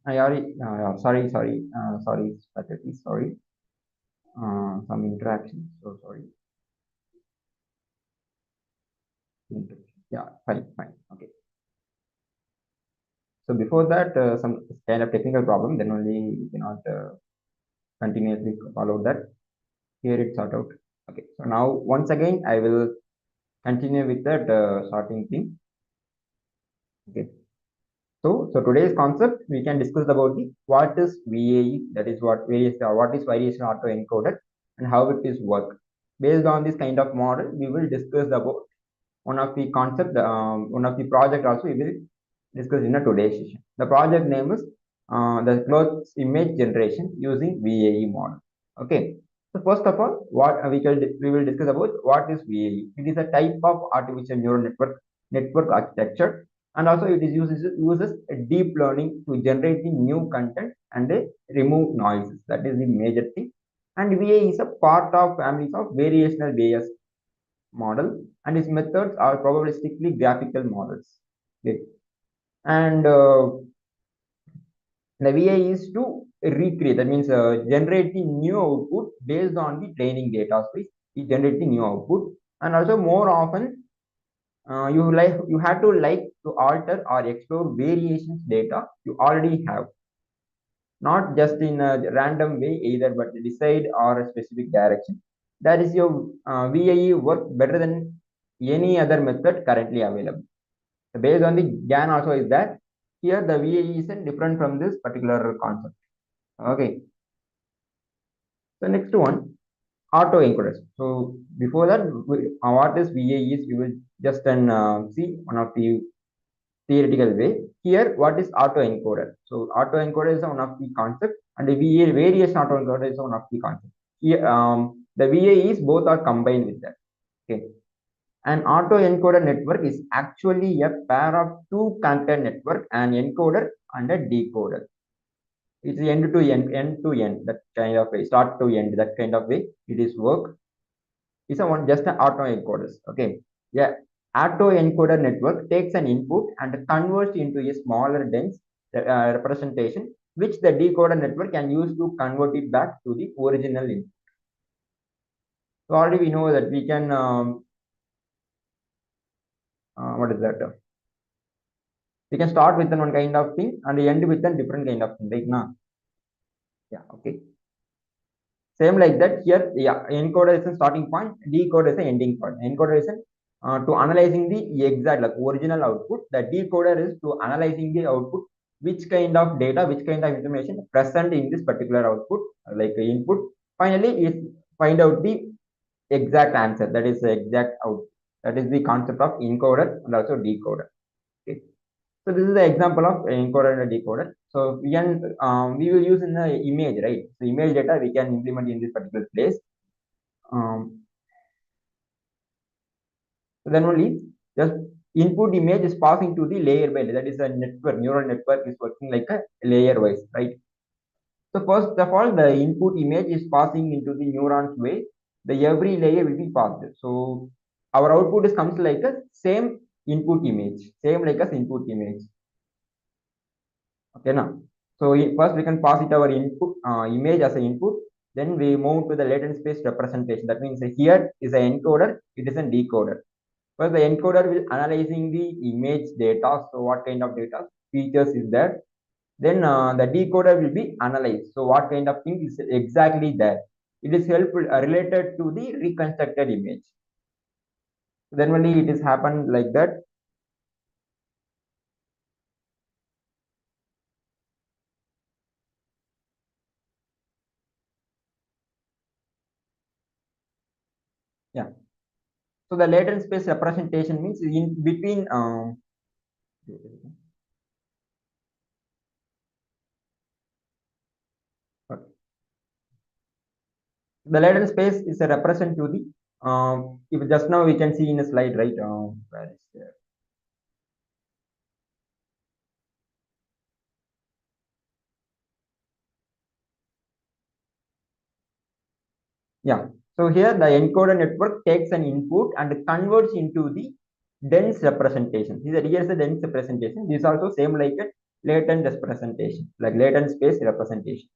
I already, sorry, Satyaki, sorry, some interaction. So sorry. Yeah, fine, fine. Okay. So before that, some kind of technical problem, then only you cannot continuously follow that. Here it's sort out. Okay. So now once again, I will continue with that sorting thing. Okay. So today's concept we can discuss about the what is VAE, that is what is variation autoencoder and how it is work. Based on this kind of model, we will discuss about one of the concept, one of the project also we will discuss in a today's session. The project name is the closed image generation using VAE model. Okay. So first of all, what we will discuss about what is VAE. It is a type of artificial neural network architecture, and also it is uses a deep learning to generate the new content and remove noises. That is the major thing. And VAE is a part of families of variational Bayes model, and its methods are probabilistically graphical models. Okay. And the VA is to recreate, that means generating new output based on the training data. So it generating new output, and also more often you have to alter or explore variations data you already have, not just in a random way either, but decide or a specific direction. That is your VAE work better than any other method currently available. So based on the GAN also is that here the VAE is different from this particular concept. Okay. So next one, autoencoders. So before that, what is VAE is we will just see one of the theoretical way. Here, what is autoencoder? So autoencoder is one of the concept, and the VA variation autoencoder is one of the concept. Here, the VAEs both are combined with that. Okay. An autoencoder network is actually a pair of two connected network, an encoder and a decoder. It's end to end, that kind of way, start to end, that kind of way. It is work. It's a one just an autoencoders. Okay. Yeah. Autoencoder network takes an input and converts into a smaller dense representation, which the decoder network can use to convert it back to the original input. So already we know that we can what is that? We can start with one kind of thing and end with a different kind of thing, right now. Yeah. Okay. Same like that here. Yeah. Encoder is a starting point. Decoder is an ending point. Encoder is to analyzing the exact like original output. The decoder is to analyzing the output, which kind of data, which kind of information present in this particular output, like input. Finally, is find out the exact answer. That is the exact output. That is the concept of encoder and also decoder. Okay. So this is the example of encoder and decoder. So we will use in the image, right? So image data we can implement in this particular place. So then only just input image is passing to the layer by layer. That is a network, neural network is working like a layer wise, right? So first of all, the input image is passing into the neurons way. The every layer will be passed. So our output is comes like a same input image, same like as input image. Okay, now. So first we can pass it our input image as an input. Then we move to the latent space representation. That means here is an encoder, it is a decoder. First, the encoder will analyzing the image data. So what kind of data features is there? Then the decoder will be analyzed. So what kind of thing is exactly there? It is helpful related to the reconstructed image. Then only it is happened like that. Yeah. So the latent space representation means in between. The latent space is a represent to the if just now we can see in a slide, right? Where is there? Yeah. So here the encoder network takes an input and converts into the dense representation. Here's the dense representation. This is also same like it. latent representation, like latent space representation.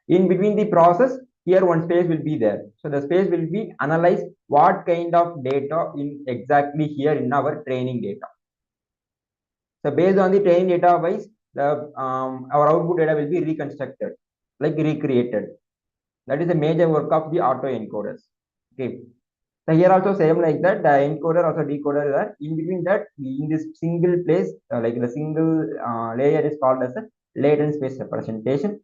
In between the process, here one space will be there. So the space will be analyze what kind of data in exactly here in our training data. So based on the training data wise, the our output data will be reconstructed, like recreated. That is the major work of the autoencoders. Okay. So here also same like that, the encoder also decoder are in between that in this single place, like the single layer is called as a latent space representation.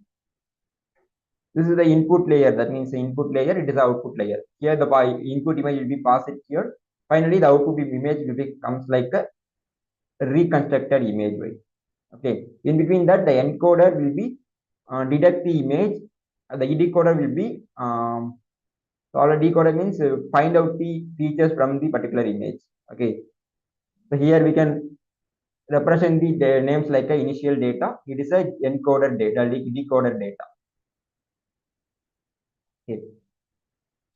This is the input layer. That means the input layer. It is the output layer. Here the input image will be passed here. Finally, the output image will becomes like a reconstructed image. Okay. In between that, the encoder will be detect the image. The decoder will be so our decoder means find out the features from the particular image. Okay. So here we can represent the names like a initial data. It is a encoded data, decoded data. Okay.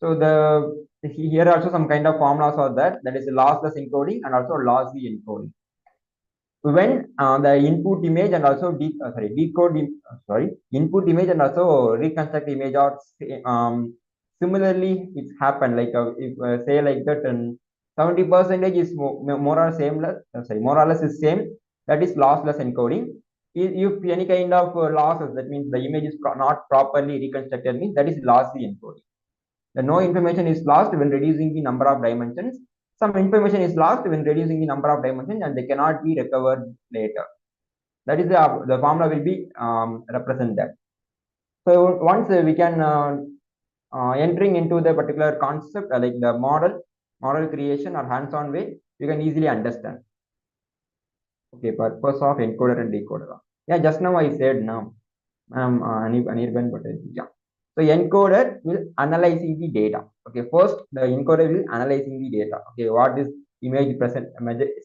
So the here also some kind of formulas are there. That is lossless encoding and also lossy encoding. When the input image and also input image and also reconstruct image are similarly it's happened like if say like that and 70% is more or same more or less is same, that is lossless encoding. If any kind of losses, that means the image is not properly reconstructed, means that is lossy encoding. The no information is lost when reducing the number of dimensions. Some information is lost when reducing the number of dimensions and they cannot be recovered later. That is the formula will be represented. So once we can entering into the particular concept like the model creation or hands-on way, you can easily understand. Okay, purpose of encoder and decoder. Yeah, just now I said now. Yeah. So encoder will analyzing the data. Okay, first the encoder will analyzing the data. Okay, what is image present?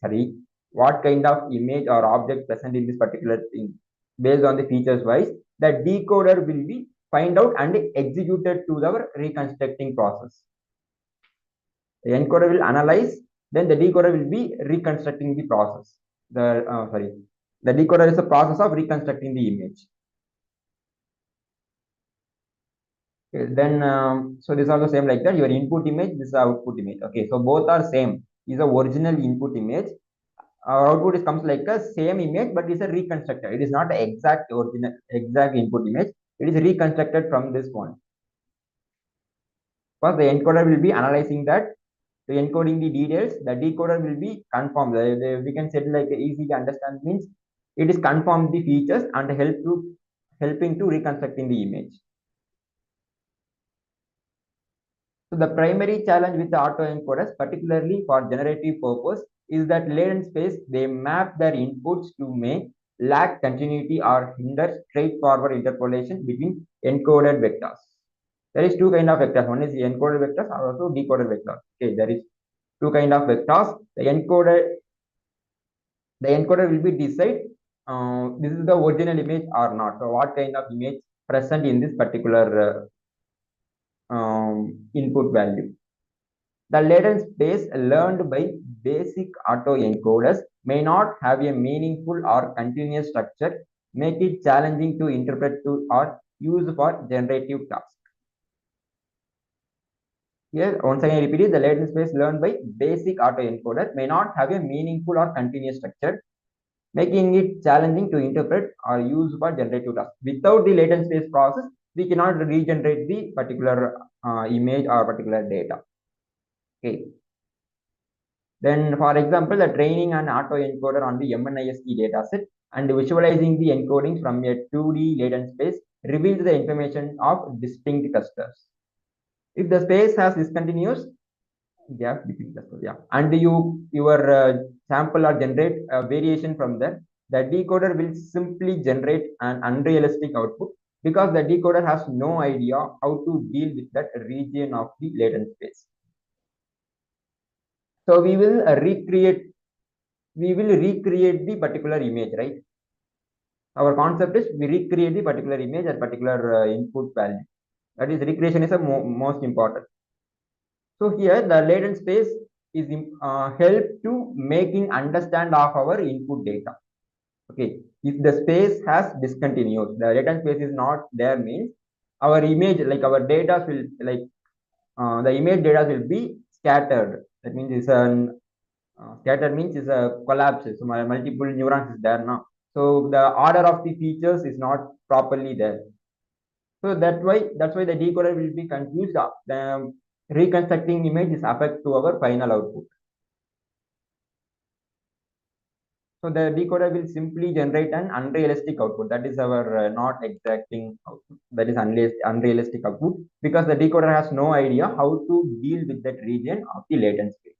Sorry, what kind of image or object present in this particular thing? Based on the features wise, the decoder will be find out and executed to the reconstructing process. The encoder will analyze, then the decoder will be reconstructing the process. The decoder is a process of reconstructing the image. Okay, then so this is also same like that. Your input image, this is output image. Okay, so both are same. Is the original input image. Our output is comes like a same image, but it's a reconstructed. It is not the exact original exact input image. It is reconstructed from this one. First, the encoder will be analyzing that, so encoding the details. The decoder will be confirmed. We can say like easy to understand means it is confirm the features and helping to reconstructing the image. So the primary challenge with the autoencoders, particularly for generative purpose, is that latent space they map their inputs to may lack continuity or hinder straightforward interpolation between encoded vectors. There is two kind of vectors. One is the encoded vectors or also decoded vectors. Okay, there is two kind of vectors. The encoder will be decide this is the original image or not. So what kind of image present in this particular input value. The latent space learned by basic autoencoders may not have a meaningful or continuous structure, make it challenging to interpret to or use for generative tasks. Here, once again, I repeat it, the latent space learned by basic autoencoder may not have a meaningful or continuous structure, making it challenging to interpret or use for generative tasks. Without the latent space process, we cannot regenerate the particular image or particular data. Okay. Then, for example, the training an autoencoder on the MNIST dataset and visualizing the encodings from a 2D latent space reveals the information of distinct clusters. If the space has discontinuous, and your sample or generate a variation from that, the decoder will simply generate an unrealistic output because the decoder has no idea how to deal with that region of the latent space. So we will recreate the particular image, right? Our concept is we recreate the particular image at particular input value. That is, recreation is a most important. So here the latent space is help to making understand of our input data. Okay, if the space has discontinuous, the latent space is not there means our image, like our data will like the image data will be scattered. That means it's an scattered means it's a collapse. So my multiple neurons is there now. So the order of the features is not properly there. So that's why the decoder will be confused. The reconstructing image is affect to our final output. So the decoder will simply generate an unrealistic output. That is our not exacting output. That is unrealistic output because the decoder has no idea how to deal with that region of the latent space.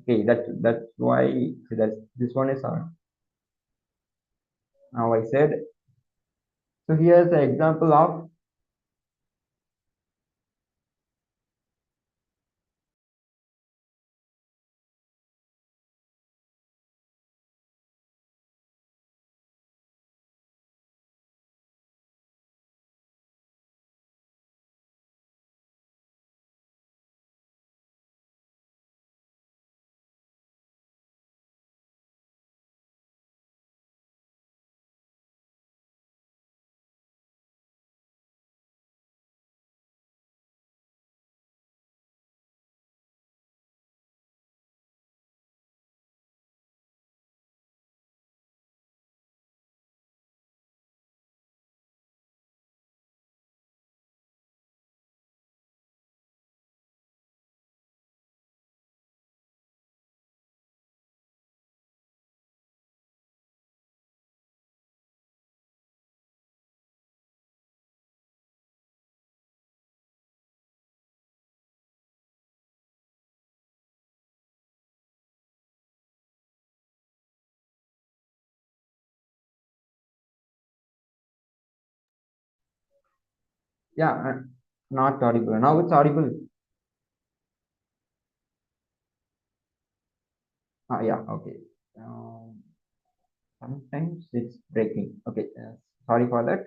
Okay, that's why that's this one is now I said. So here's an example of yeah, not audible. Now it's audible. Yeah, okay. Um, Sometimes it's breaking. Okay, sorry for that.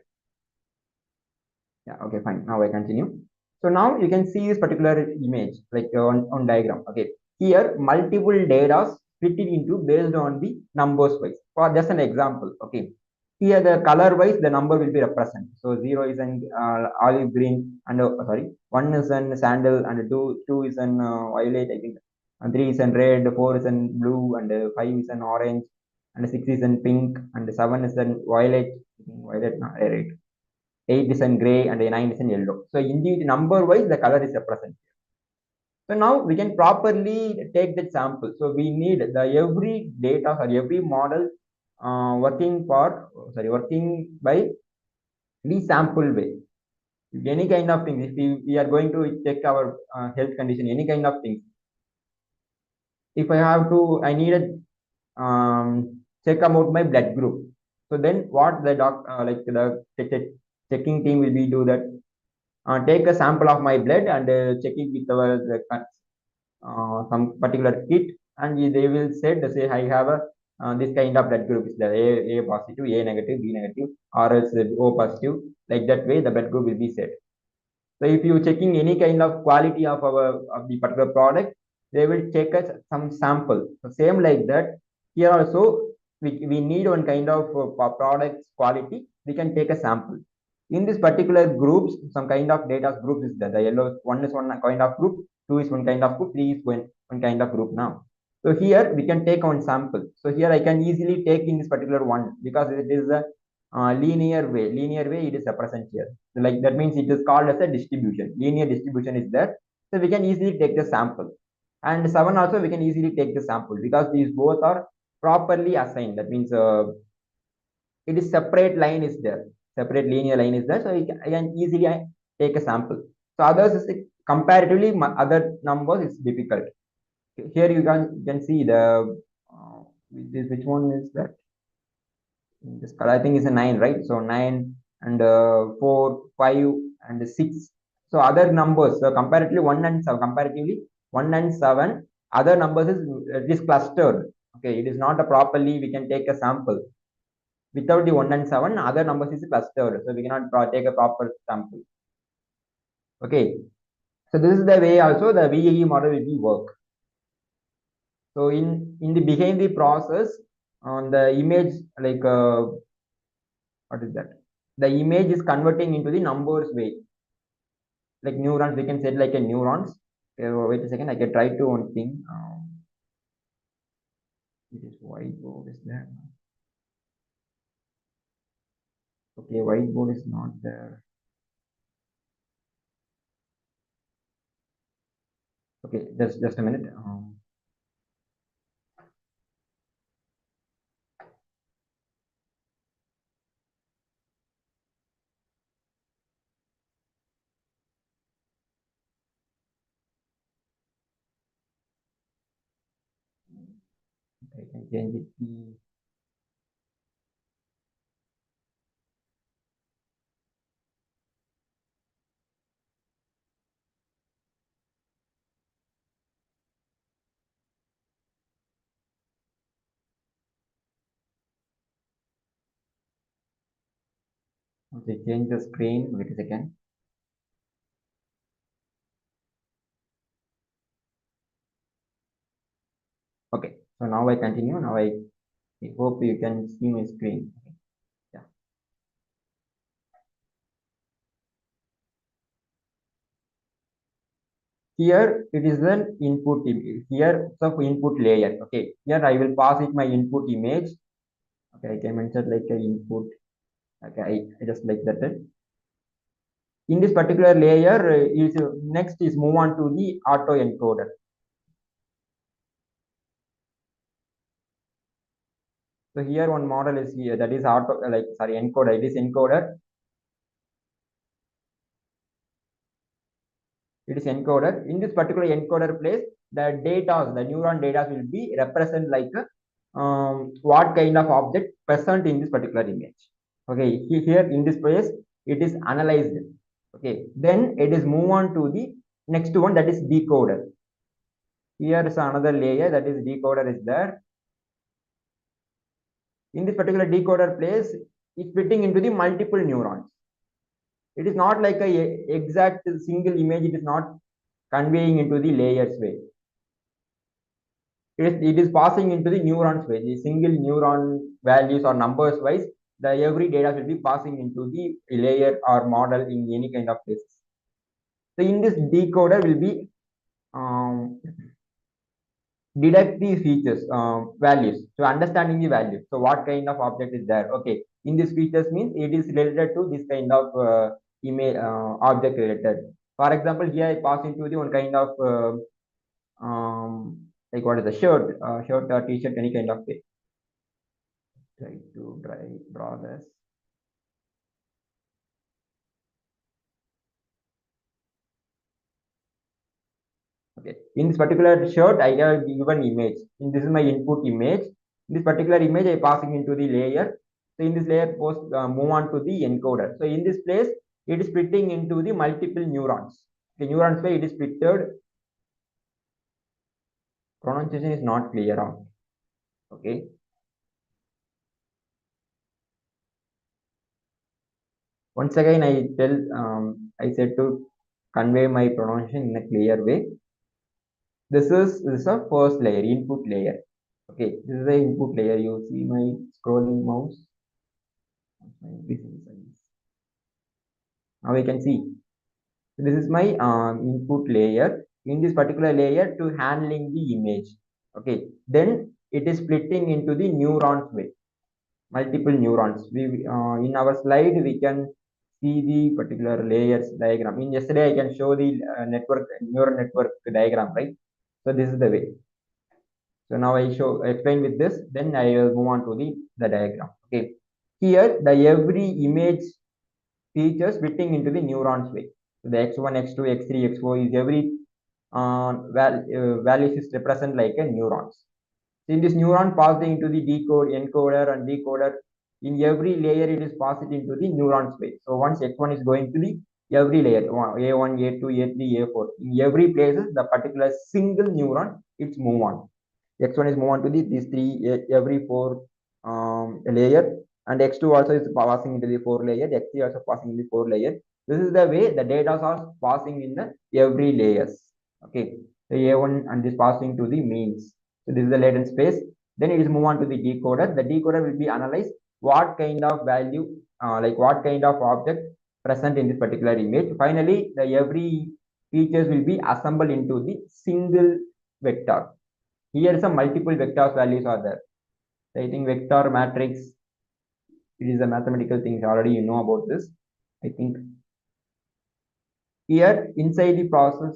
Yeah, okay, fine. Now I continue. So now you can see this particular image, like on diagram. Okay, here multiple data split it into based on the numbers wise. For just an example, okay. Here the color wise, the number will be represented. So zero is an olive green, and sorry, one is an sandal, and two is an violet, I think, and three is an red, four is an blue, and five is an orange, and six is an pink, and seven is an violet, violet, no, red. 8 is in gray and 9 is in yellow. So indeed number wise the color is represented. So now we can properly take the sample. So we need the every data or every model working by the sample way. If any kind of thing, if we are going to check our health condition, any kind of things. If I needed check about my blood group. So then what the like the checking team will be do that take a sample of my blood and check it with our some particular kit, and they will say I have a this kind of blood group is the A positive, A negative, B negative, or else O positive. Like that way, the blood group will be set. So if you checking any kind of quality of the particular product, they will check us some sample. So same like that. Here also we need one kind of product quality. We can take a sample. In this particular groups, some kind of data group is there. The yellow one is one kind of group, two is one kind of group, three is one kind of group now. So here we can take one sample. So here I can easily take in this particular one because it is a linear way. Linear way it is represented here. So like that means it is called as a distribution. Linear distribution is there. So we can easily take the sample. And seven also we can easily take the sample because these both are properly assigned. That means it is separate line is there. Separate linear line is there. So I can easily take a sample. So others is comparatively other numbers is difficult. Here you can see the which one is that this color I think is a 9, right? So 9 and 4, 5 and 6. So other numbers, so comparatively 1 and 7, comparatively 1 and 7, other numbers is it is clustered. Okay, it is not a properly we can take a sample. Without the 1 and 7, other numbers is clustered. So we cannot take a proper sample. Okay. So this is the way also the VAE model will be work. So in the behind the process, on the image, like what is that? The image is converting into the numbers way, like neurons. We can say like a neurons. Wait a second, I can try to one thing. It is whiteboard is there. Okay, whiteboard is not there. Okay, just a minute. I can change it. Okay, change the screen. Wait a second. Okay, so now I continue. Now I hope you can see my screen. Okay. Yeah. Here it is an input image. Here it's of input layer. Okay. Here I will pass it my input image. Okay, I can mention like a input. Okay, I just like that. In this particular layer, is next is move on to the autoencoder. So here one model is here, that is auto, like sorry, encoder. It is encoder. It is encoder. In this particular encoder place, the data, the neuron data will be represent like what kind of object present in this particular image. Okay, here in this place, it is analyzed. Okay, then it is move on to the next one, that is decoder. Here is another layer, that is decoder is there. In this particular decoder place, it's fitting into the multiple neurons. It is not like a exact single image. It is not conveying into the layers way. It is passing into the neurons way. The single neuron values or numbers wise, the every data will be passing into the layer or model in any kind of places. So in this decoder will be deduct the features, values. So understanding the value. So what kind of object is there? Okay. In this features means it is related to this kind of image object related. For example, here I pass into the one kind of like what is the shirt or t-shirt, any kind of way. Try to draw this. Okay. In this particular shirt, I have given image. This is my input image. In this particular image, I passing into the layer. So in this layer, post move on to the encoder. So in this place, it is splitting into the multiple neurons. The neurons way it is splitted. Pronunciation is not clear out. Okay. Once again, I said to convey my pronunciation in a clear way. This is a first layer, input layer. Okay, this is the input layer. You see my scrolling mouse. Now we can see. This is my input layer. In this particular layer to handling the image. Okay, then it is splitting into the neurons way, multiple neurons. We in our slide we can see the particular layers diagram. In yesterday I can show the neural network diagram, right? So this is the way. So now I explain with this, then I will move on to the diagram. Okay. Here the every image features fitting into the neurons way. So the x1, x2, x3, x4 is every values is represent like a neurons. So in this neuron passed into the encoder and decoder. In every layer it is passed into the neurons way. So once x1 is going to the every layer, a1, a2, a3, a4. In every places the particular single neuron it's move on. X1 is move on to these three every four layer, and X2 also is passing into the four layer, X3 also passing in the four layer. This is the way the data are passing in the every layers. Okay, so A1 and this passing to the means. So this is the latent space. Then it is move on to the decoder. The decoder will be analyze what kind of value, like what kind of object present in this particular image. Finally, the every features will be assembled into the single vector. Here some multiple vectors values are there. So I think vector matrix, it is a mathematical thing. Already you know about this. I think here inside the process,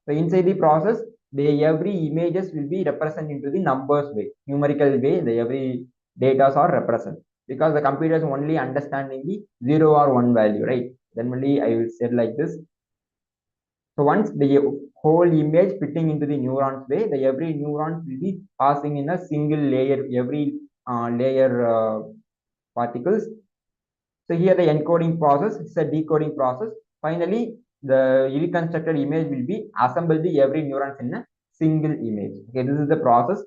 so inside the process, the every images will be represented into the numbers way, numerical way. The every data are represented because the computer is only understanding the 0 or 1 value, right? Then only I will say like this. So once the whole image fitting into the neurons way, the every neurons will be passing in a single layer, every layer particles. So here the encoding process, it's a decoding process. Finally, the reconstructed image will be assembled the every neurons in a single image. Okay, this is the process.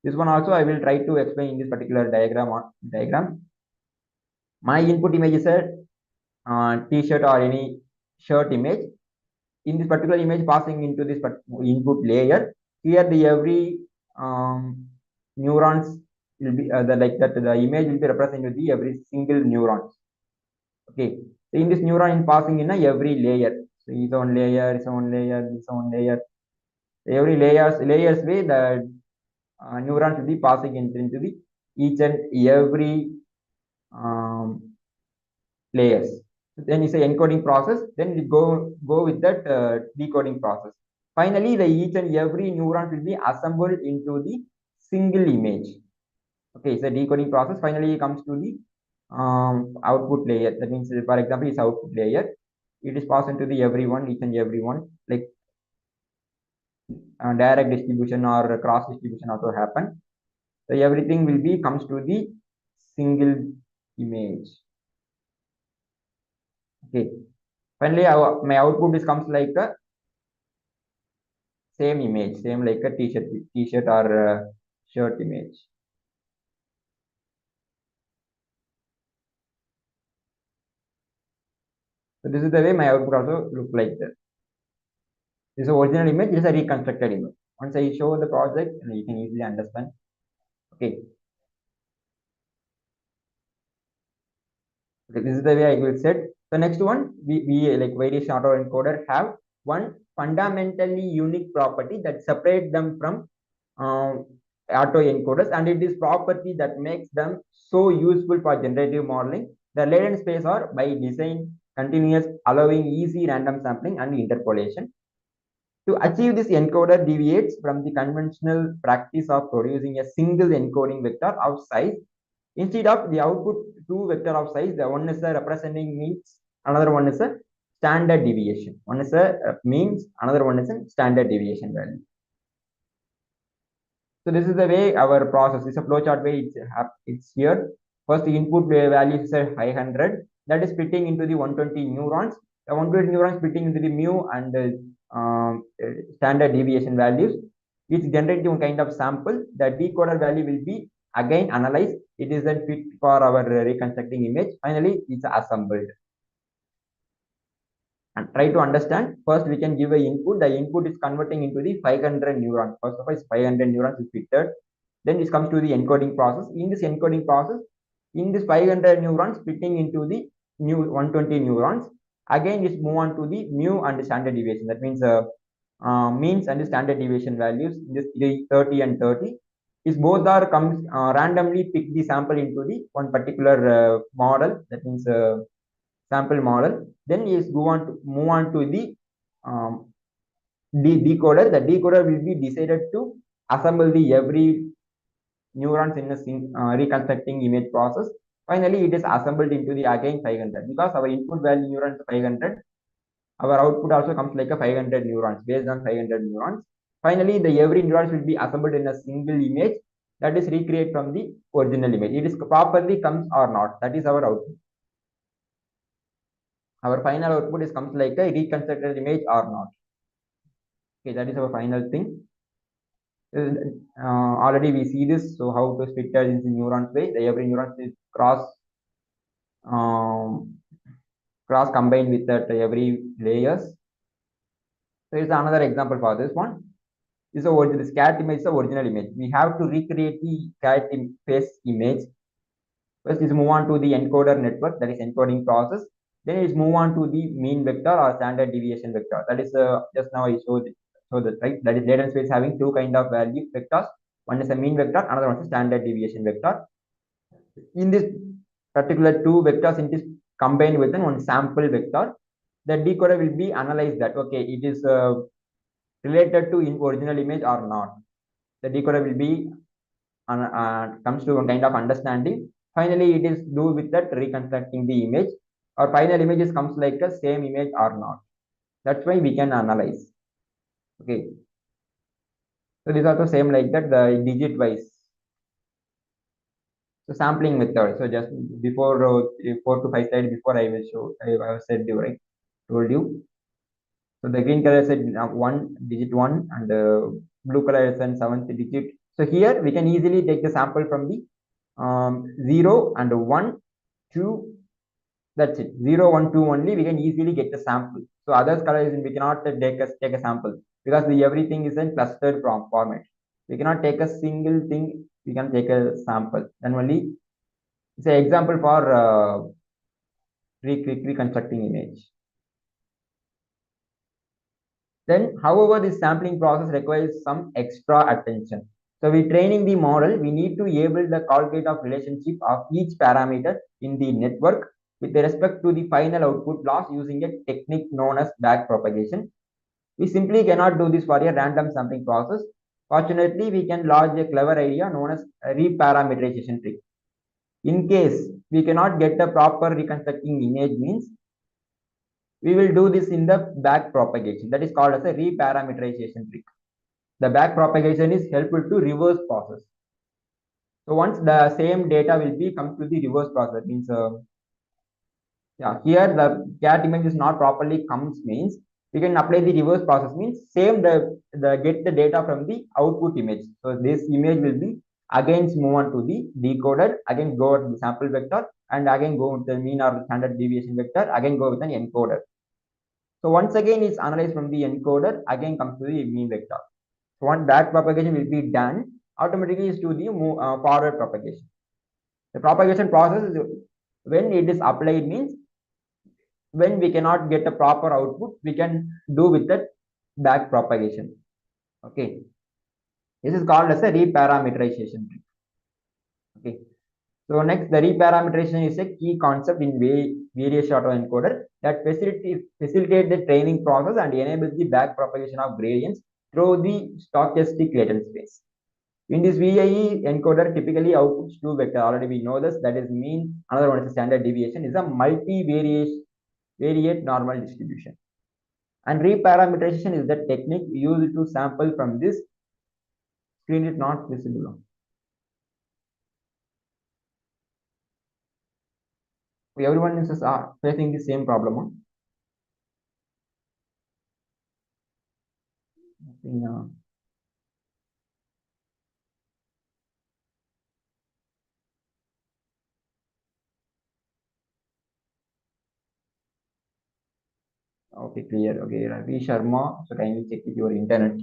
This one also I will try to explain in this particular diagram. My input image is a t-shirt or any shirt image. In this particular image passing into this input layer, here the every neurons will be the like that the image will be represented the every single neurons. Okay, so in this neuron in passing in a every layer. So its own layer, its own layer, its own layer. Every layers way the neurons will be passing into the each and every layers. Then it's a encoding process. Then we go with that decoding process. Finally, the each and every neuron will be assembled into the single image. Okay, so decoding process finally comes to the output layer. That means, for example, it's output layer. It is passed into the everyone, each and everyone, like direct distribution or cross distribution also happen. So everything will be comes to the single image. Okay. Finally, my output is comes like a same image, same like a t-shirt or shirt image. So this is the way my output also look like this. This is the original image, this is a reconstructed image. Once I show the project, you can easily understand. Okay. Okay, this is the way I will set. The next one, we like variation autoencoder have one fundamentally unique property that separate them from autoencoders, and it is property that makes them so useful for generative modeling. The latent space are by design continuous, allowing easy random sampling and interpolation. To achieve this, encoder deviates from the conventional practice of producing a single encoding vector of size. Instead of the output two vector of size, the one is a representing means, another one is a standard deviation. One is a means, another one is a standard deviation value. So this is the way our process is a flowchart way. It's here. First, the input value is a 500. That is fitting into the 120 neurons. The 120 neurons fitting into the mu and the standard deviation values, which generate one kind of sample. The decoder value will be again analyzed. It is then fit for our reconstructing image. Finally, it's assembled. And try to understand. First, we can give a input. The input is converting into the 500 neurons. First of all, 500 neurons is fitted. Then this comes to the encoding process. In this encoding process, in this 500 neurons fitting into the new 120 neurons, again this move on to the mu and the standard deviation. That means means and the standard deviation values. This 30 and 30. Is both are comes randomly pick the sample into the one particular model. That means sample model. Then is move on to the decoder. The decoder will be decided to assemble the every neurons in a reconstructing image process. Finally, it is assembled into the again 500 because our input value neurons 500. Our output also comes like a 500 neurons based on 500 neurons. Finally, the every neurons will be assembled in a single image that is recreated from the original image. It is properly comes or not. That is our output. Our final output is comes like a reconstructed image or not. Okay, that is our final thing. Already we see this. So how to split it into neurons way. The every neuron is cross cross combined with that every layers. So it's another example for this one. This cat image is the original image. We have to recreate the cat face image. First is move on to the encoder network, that is encoding process. Then is move on to the mean vector or standard deviation vector. That is just now I showed that, right? That is latent space having two kind of value vectors. One is a mean vector, another one is a standard deviation vector. In this particular two vectors, it is combined with one sample vector. The decoder will be analyzed that okay, it is related to original image or not. The decoder will be comes to a kind of understanding. Finally, it is do with that reconstructing the image, or final images comes like the same image or not. That's why we can analyze. Okay. So these are the same like that, the digit wise. So sampling method. So just before 4 to 5 slides before I will show, I said you right, told you. So the green color said one digit one, and the blue color is an seventh digit. So here we can easily take the sample from the 0 and 1, 2. That's it. 0, 1, 2 only. We can easily get the sample. So others colors we cannot take a sample because everything is in clustered format. We cannot take a single thing. We can take a sample. Then only it's an example for reconstructing image. Then, however, this sampling process requires some extra attention. So, we training the model, we need to able the calculate of relationship of each parameter in the network with respect to the final output loss using a technique known as backpropagation. We simply cannot do this for a random sampling process. Fortunately, we can launch a clever idea known as a reparameterization trick. In case we cannot get a proper reconstructing image means we will do this in the back propagation, that is called as a reparameterization trick. The back propagation is helpful to reverse process. So once the same data will be come to the reverse process, means yeah, here the cat image is not properly comes means we can apply the reverse process means same the get the data from the output image. So this image will be again move on to the decoder, again go to the sample vector, and again go with the mean or the standard deviation vector, again go with an encoder. So once again it's analyzed from the encoder, again comes to the mean vector. So once that propagation will be done, automatically is to the forward propagation. The propagation process is when it is applied means when we cannot get a proper output, we can do with that back propagation. Okay. This is called as a reparameterization. Okay. So next, the reparameterization is a key concept in various autoencoder that facilitate the training process and enables the back propagation of gradients through the stochastic latent space. In this VIE encoder, typically outputs two vector. Already we know this. That is mean. Another one is a standard deviation. Is a multivariate normal distribution. And reparameterization is the technique used to sample from this screen is not visible. Everyone is facing the same problem. Yeah. Okay, clear. Okay, Ravi Sharma. So kindly check with your internet.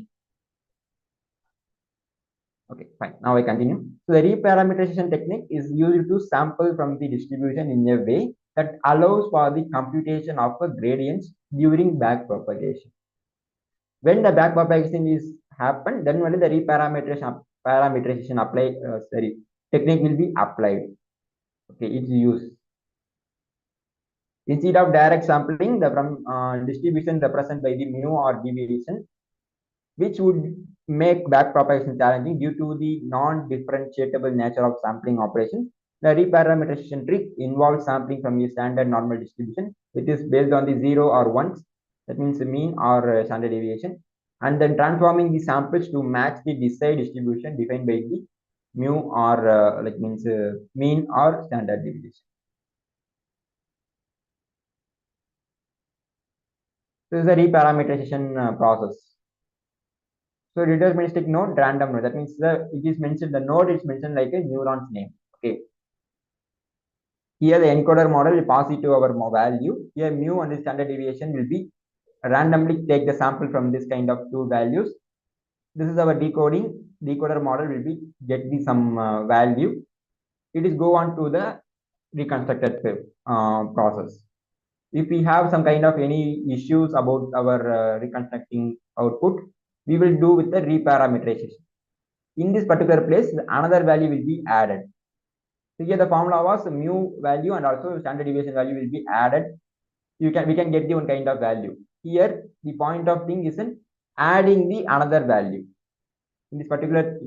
Okay, fine. Now I continue. So the reparameterization technique is used to sample from the distribution in a way that allows for the computation of a gradients during back propagation. When the back propagation is happened, then only the reparameterization apply technique will be applied. Okay, it's used. Instead of direct sampling, the from distribution represented by the mu or deviation, which would make back propagation challenging due to the non-differentiable nature of sampling operation. The reparameterization trick involves sampling from a standard normal distribution, which is based on the 0 or 1s, that means the mean or standard deviation, and then transforming the samples to match the desired distribution defined by the mu or mean or standard deviation. This is a reparameterization process. So deterministic node, random node. That means it is mentioned, the node is mentioned like a neuron's name. Okay. Here the encoder model will pass it to our value. Here mu and the standard deviation will be randomly take the sample from this kind of two values. This is our decoding. Decoder model will be get the some value. It is go on to the reconstructed process. If we have some kind of any issues about our reconstructing output, we will do with the reparameterization. In this particular place, another value will be added. So here the formula was mu value and also standard deviation value will be added. We can get the one kind of value. Here the point of thing is in adding the another value. In this particular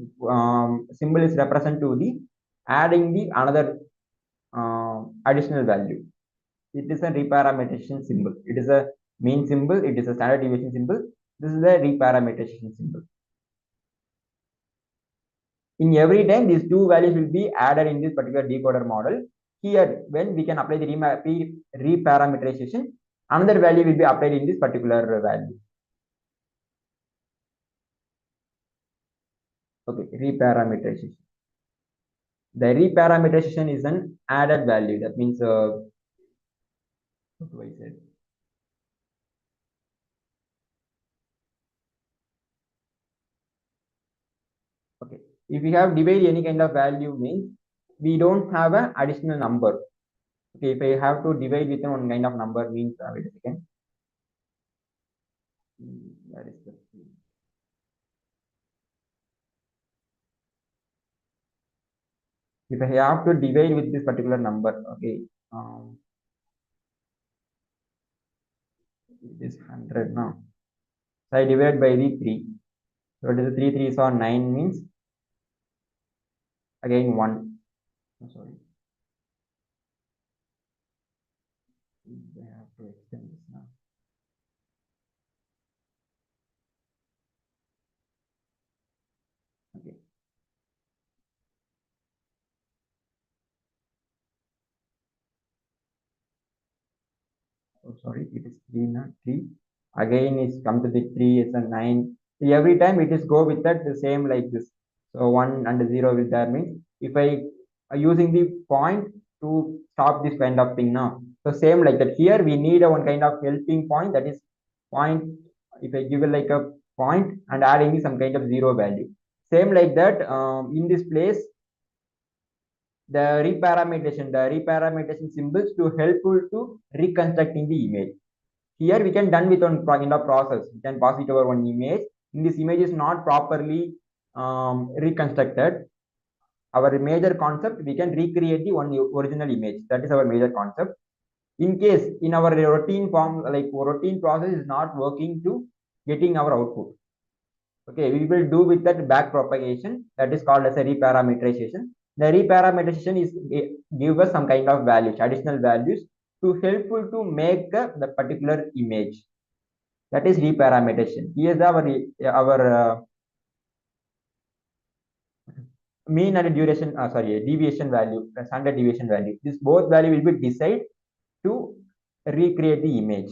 symbol is represent to the adding the another additional value. It is a reparameterization symbol. It is a mean symbol. It is a standard deviation symbol. This is the reparameterization symbol. In every time, these two values will be added in this particular decoder model. Here, when we can apply the reparameterization, another value will be applied in this particular value. Okay, reparameterization. The reparameterization is an added value. That means, what do I say? Okay, if we have divide any kind of value means we don't have an additional number. Okay, if I have to divide with one kind of number means wait a second. That is the if I have to divide with this particular number, okay, it is 100 now. So I divide by the 3. So it is 3 3s are 9 means again 1. Oh, sorry. I have to extend this now. Okay. Oh, sorry, it is 3 not 3. Again it's come to the 3, it's a 9. So every time it is go with that the same like this. So 1 and 0 will there means if I are using the point to stop this kind of thing now. So same like that. Here we need a one kind of helping point, that is point. If I give it like a point and adding some kind of 0 value. Same like that in this place the reparameterization symbols to helpful to reconstructing the image. Here we can done with one kind of process. We can pass it over one image. In this image is not properly reconstructed. Our major concept, we can recreate the one original image. That is our major concept. In case in our routine form, like routine process is not working to getting our output. Okay, we will do with that back propagation. That is called as a reparameterization. The reparameterization is give us some kind of values, additional values to helpful to make the particular image. That is reparameterization. Here's our mean and duration, deviation value, standard deviation value. This both value will be decided to recreate the image.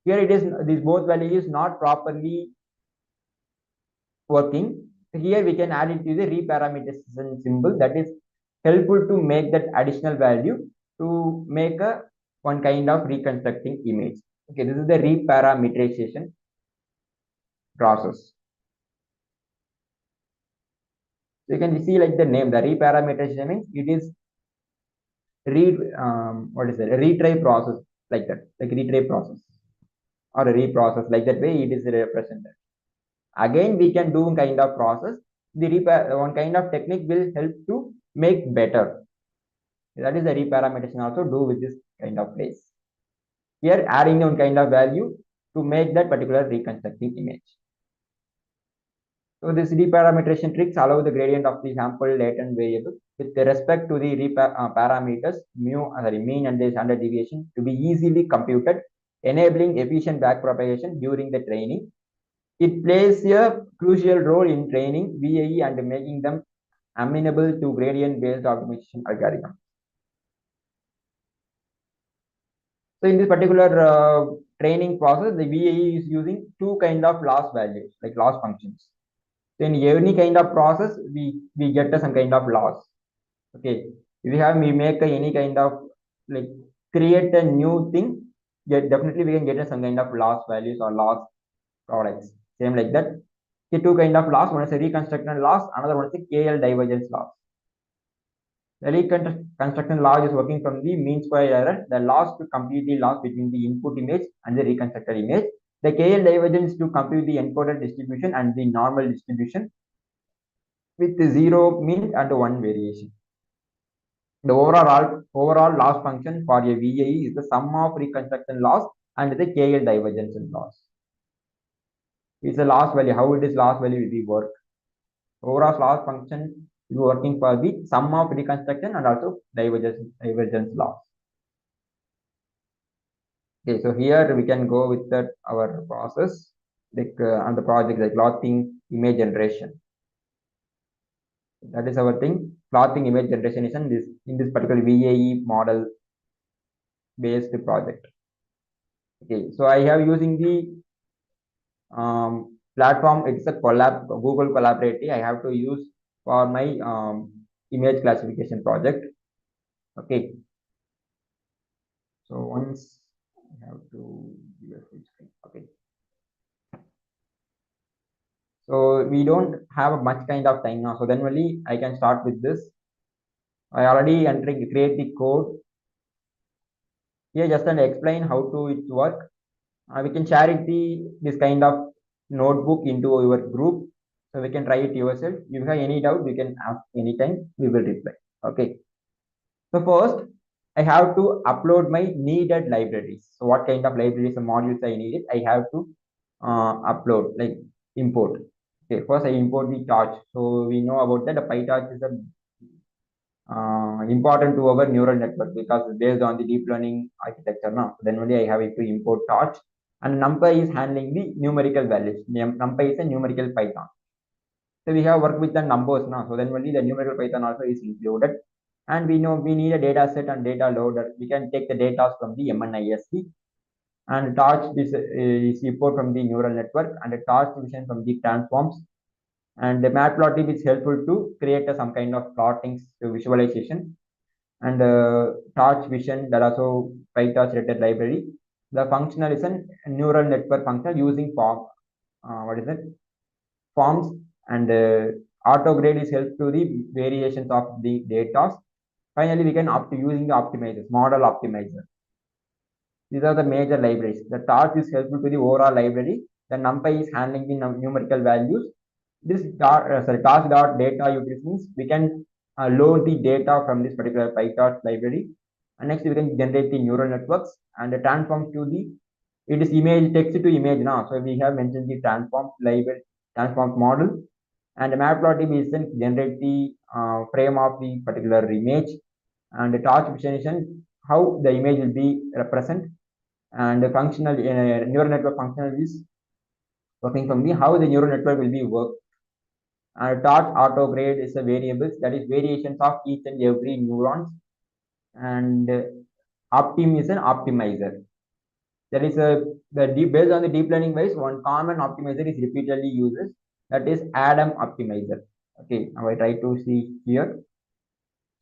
Here it is, this both value is not properly working. Here we can add it to the reparameterization symbol, that is helpful to make that additional value to make a one kind of reconstructing image. Okay, this is the reparameterization process. So you can see like the name, the reparameterization means it is what is it, a retry process, like that, like retry process or a reprocess, like that way it is represented. Again we can do kind of process. The one kind of technique will help to make better. That is the reparameterization also do with this kind of place. Here adding one kind of value to make that particular reconstructing image. So this reparameterization tricks allow the gradient of the sample latent variable with respect to the parameters mean and the standard deviation to be easily computed, enabling efficient backpropagation during the training. It plays a crucial role in training VAE and making them amenable to gradient-based optimization algorithm. So in this particular training process, the VAE is using two kind of loss values, like loss functions. So in any kind of process, we get some kind of loss. Okay. If we make any kind of like create a new thing, definitely we can get some kind of loss values or loss products. Same like that. Okay, two kind of loss. One is a reconstruction loss, another one is a KL divergence loss. The reconstruction loss is working from the mean square error, the loss to compute the loss between the input image and the reconstructed image. The KL divergence to compute the encoder distribution and the normal distribution with zero mean and one variation. The overall loss function for a VAE is the sum of reconstruction loss and the KL divergence loss. It's a loss value. How it is loss value will be work. Overall loss function is working for the sum of reconstruction and also divergence loss. Okay, so here we can go with that our process like on the project like clothing image generation. That is our thing. Clothing image generation is in this particular VAE model based project. Okay, so I have using the platform. It's a Google Collaborative. I have to use for my image classification project. Okay, so once I have to give a full screen. Okay, so we don't have much kind of time now. So then only I can start with this. I already create the code here just and explain how to it work. We can share it this kind of notebook into your group, so we can try it yourself. If you have any doubt, you can ask anytime. We will reply. Okay. So first, I have to upload my needed libraries. So what kind of libraries and modules I needed, I have to upload like import. Okay. First, I import the torch. So we know about that. The PyTorch is a important to our neural network because it's based on the deep learning architecture now. Then only I have to import torch, and NumPy is handling the numerical values. NumPy is a numerical Python. So we have worked with the numbers now. So then only the numerical Python also is included. And we know we need a data set and data loader. We can take the data from the MNIST, and torch is import from the neural network, and the torch vision from the transforms. And the matplotlib is helpful to create some kind of plotting visualization, and torch vision that also PyTorch related library. The functional is a neural network function using forms, and autograde is help to the variations of the data. Finally, we can using the optimizers, model optimizer. These are the major libraries. The torch is helpful to the overall library. The NumPy is handling the numerical values. This torch.data utility means we can load the data from this particular PyTorch library. And next we can generate the neural networks and the transform to the, it is image text to image now. So we have mentioned the transform library, transform model, and the matplotlib is then generate the frame of the particular image, and the torch visualization how the image will be represent, and the functional neural network functional is working from the how the neural network will be work. And torch auto grade is a variables, that is variations of each and every neurons, and optim is an optimizer. That is based on the deep learning base. One common optimizer is repeatedly uses, that is Adam optimizer. Okay, now I try to see here.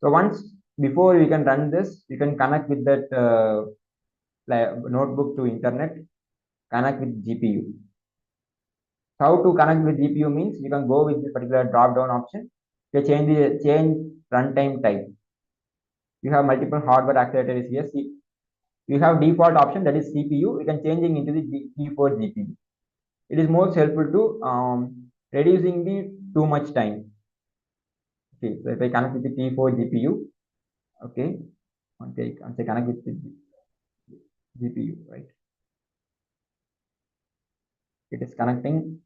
So once before we can run this, you can connect with that notebook to internet, connect with GPU. How to connect with GPU means you can go with this particular drop down option. You change runtime type. You have multiple hardware accelerators here. You have default option, that is CPU. You can changing into the default GPU. It is most helpful to reducing the too much time. Okay, so if I connect with the T4 GPU, okay, once I connect with the GPU, right? It is connecting.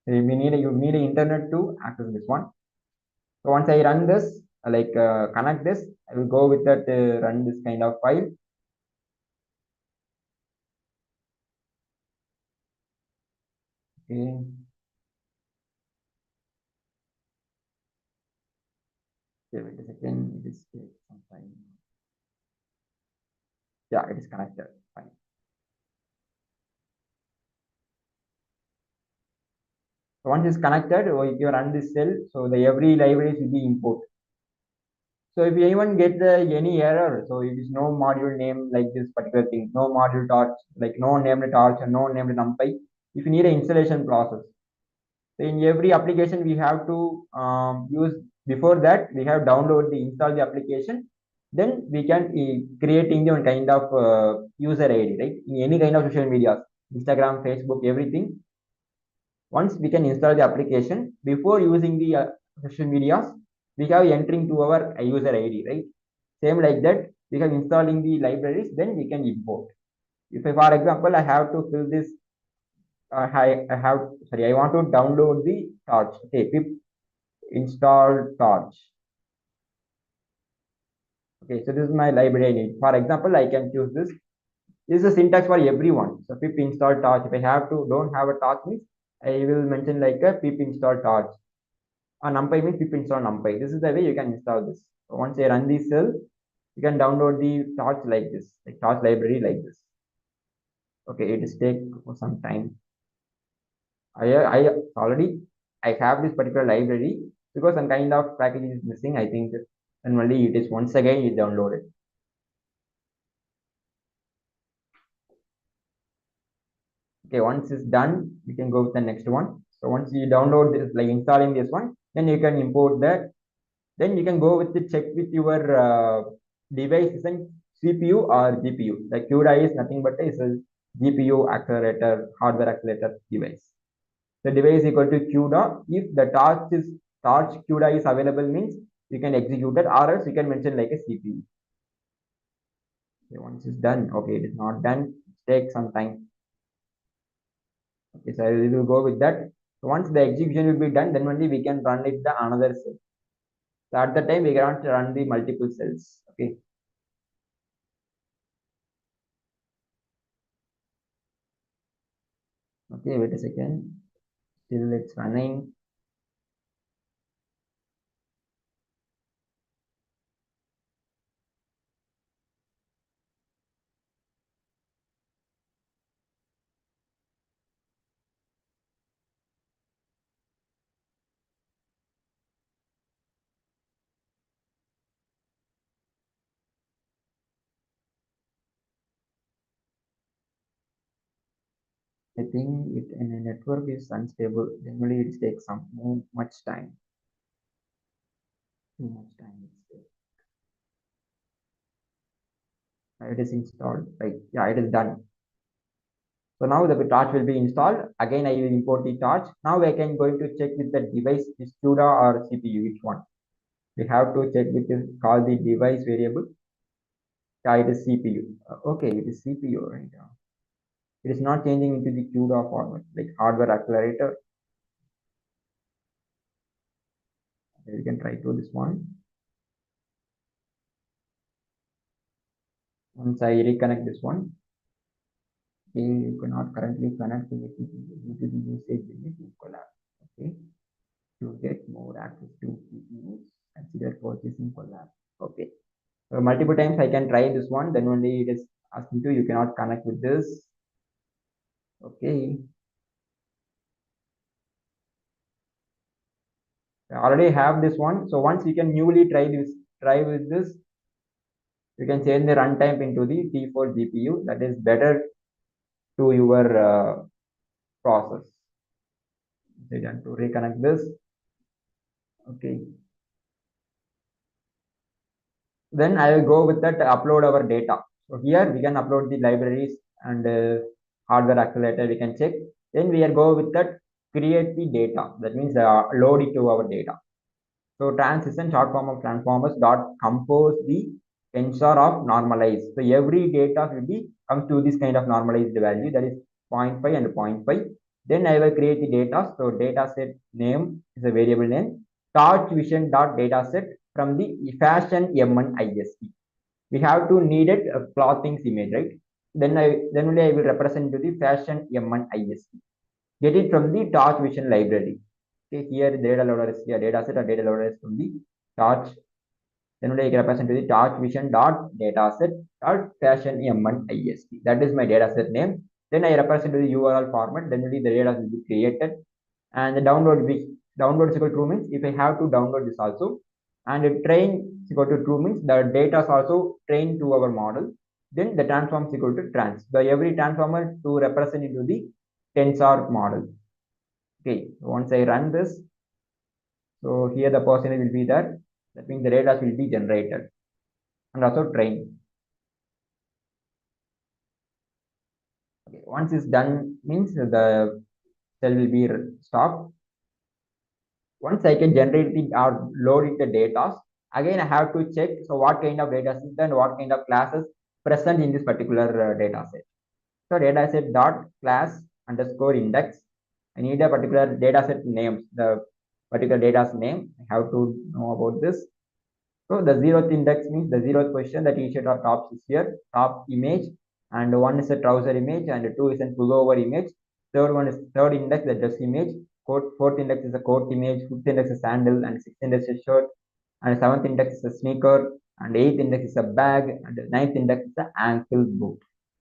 You need an internet to access this one. So once I run this, connect this, I will go with that run this kind of file. Okay. Okay, wait a second. It is some time. Yeah, it is connected. Fine. So once it's connected, if you run this cell, so the every libraries will be import. So if anyone gets any error, so it is no module name like this particular thing, no module torch, like no named torch and no named numpy. If you need an installation process, so in every application we have to use, before that we have download the install the application, then we can creating the one kind of user ID, right? In any kind of social media, Instagram, Facebook, everything. Once we can install the application, before using the social medias, we have entering to our user ID, right? Same like that, we have installing the libraries, then we can import. If I, for example, I have to fill this, I have, sorry, I want to download the torch. Okay, pip install torch. Okay, so this is my library I need. For example, I can choose this. This is a syntax for everyone. So pip install torch. If I have to don't have a torch means I will mention like a pip install torch. A numpy means pip install numpy. This is the way you can install this. So once I run this cell, you can download the torch like this, like torch library like this. Okay, it is take some time. I already I have this particular library because some kind of package is missing. I think, and only it is once again you download it. Okay, once it's done, you can go with the next one. So once you download this, like installing this one, then you can import that. Then you can go with the check with your device isn't CPU or GPU. The CUDA is nothing but is a GPU accelerator, hardware accelerator device. The device is equal to CUDA. If the torch CUDA is available means you can execute it, or else you can mention like a CPU. Okay, once it's done, okay, it is not done. It takes some time. Okay, so we will go with that. So once the execution will be done, then only we can run it the another cell. So at the time we cannot run the multiple cells. Okay. Okay, wait a second. Still it's running. I think it in a network is unstable. Generally, it takes some much time. Too much time. It is installed. Right? Yeah, it is done. So now the torch will be installed. Again, I will import the torch. Now I can going to check with the device is CUDA or CPU, which one. We have to check with this call the device variable. Yeah, it is CPU. Okay, it is CPU right now. It is not changing into the CUDA format, like hardware accelerator. We can try to this one. Once I reconnect this one, okay, you cannot currently connect to it due to the usage limit in Colab. Okay, to get more access to CPUs, consider purchasing Colab. Okay, so multiple times I can try this one, then only it is asking to you cannot connect with this. Okay, I already have this one. So once you can newly try with this, you can change the runtime into the default GPU. That is better to your process. So you have to reconnect this. Okay. Then I will go with that upload our data. So here we can upload the libraries and hardware accelerator we can check. Then we are go with that create the data. That means load it to our data. So transition short form of transformers dot compose the tensor of normalize. So every data will be comes to this kind of normalized value, that is 0.5 and 0.5. Then I will create the data. So data set name is a variable name. Torch vision dot data set from the fashion M1 ISP. We have to need it a clothing's image, right? Then only I will represent to the fashion M1 ISP. Get it from the torch vision library. Okay, here data loader is here, data set or data loader is from the torch. Then only I can represent to the torch vision dot data set dot fashion M1 ISP. That is my data set name. Then I represent to the URL format. Then only the data will be created, and the download is equal to true means if I have to download this also, and train is equal to true means the data is also trained to our model. Then the transform is equal to trans, the every transformer to represent into the tensor model. Okay, once I run this, so here the percentage will be there, that means the data will be generated and also trained. Okay, once it's done means the cell will be stopped. Once I can generate the or load in the data, again I have to check so what kind of data set and what kind of classes present in this particular data set. So data set dot class underscore index. I need a particular data set names, the particular data's name. I have to know about this. So the zeroth index means the zeroth position, the t-shirt or top is here, top image, and one is a trouser image, and two is a pullover image. Third one is third index, the dress image. Fourth index is a coat image. Fifth index is sandal, and sixth index is shirt, and seventh index is a sneaker, and eighth index is a bag, and ninth index is the ankle boot.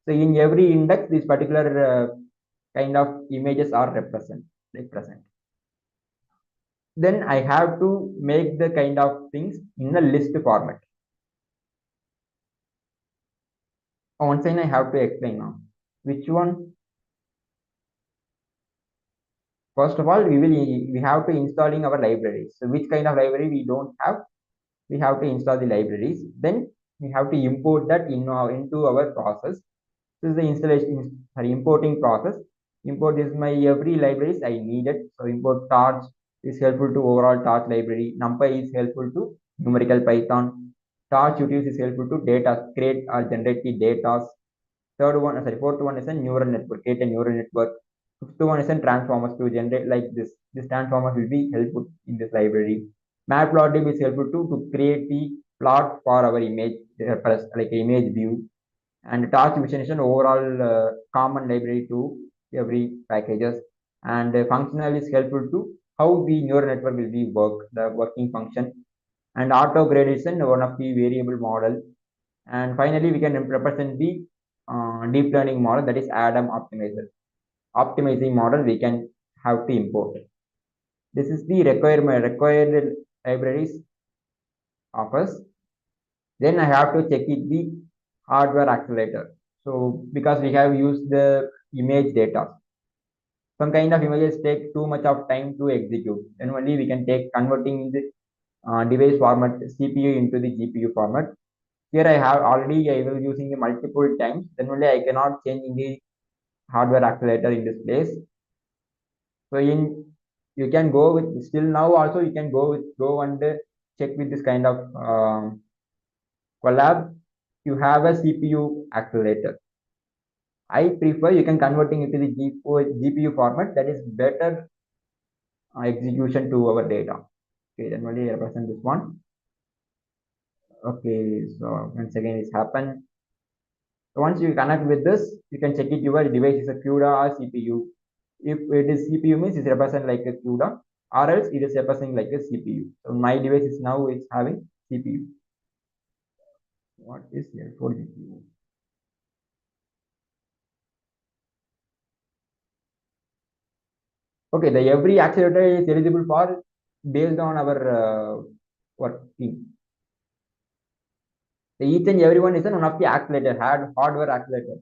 So in every index, these particular kind of images are represent. Then I have to make the kind of things in a list format. Once again, I have to explain now. Which one? First of all, we have to installing our libraries. So which kind of library we don't have, we have to install the libraries. Then we have to import that into our process. This is the installation, sorry, importing process. Import is my every libraries I needed. So import torch is helpful to overall torch library. NumPy is helpful to numerical Python. Torch utils is helpful to data, create or generate the data. Fourth one is a neural network, create a neural network. Fifth one is a transformers to generate like this. This transformers will be helpful in this library. Matplotlib is helpful to create the plot for our image, like image view. And Torch Vision is an overall common library to every packages. And functional is helpful to how the neural network will be the working function. And auto gradation, one of the variable model. And finally, we can represent the deep learning model, that is Adam optimizing model we can have to import. This is the required libraries of us. Then I have to check it the hardware accelerator. So because we have used the image data, some kind of images take too much of time to execute. Then only we can take converting in the device format CPU into the GPU format. Here I have already I was using it multiple times. Then only I cannot change in the hardware accelerator in this place. So in you can go with still now also you can go and check with this kind of Colab. You have a CPU accelerator. I prefer you can converting it to the GPU format, that is better execution to our data. Okay, then only represent this one. Okay, so once again it's happened. So once you connect with this, you can check it your device is a CUDA or CPU. If it is CPU means it's represent like a CUDA, or else it is representing like a CPU. So my device is now it's having CPU. What is L4 GPU? Okay, the every accelerator is eligible for based on our working. The each and everyone is one of the accelerator, hardware accelerator.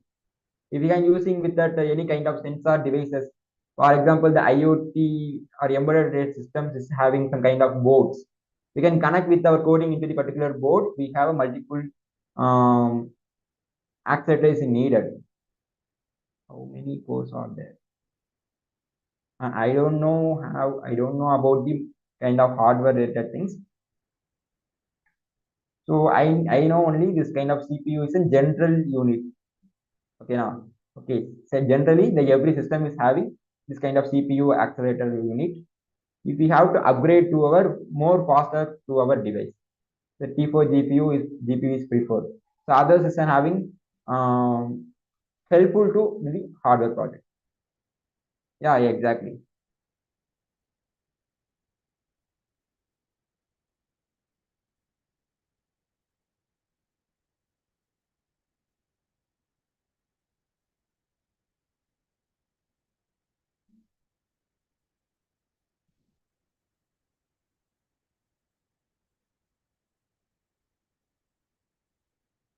If we are using with that any kind of sensor devices, for example, the IoT or embedded systems is having some kind of boards. We can connect with our coding into the particular board. We have a multiple um, accelerators needed. How many cores are there? I don't know how. I don't know about the kind of hardware related things. So I know only this kind of CPU is a general unit. Okay now. Okay. So generally the every system is having this kind of CPU accelerator unit. If we have to upgrade to our more faster to our device, the T4 GPU is preferred. So others is having helpful to the hardware project. Yeah, exactly.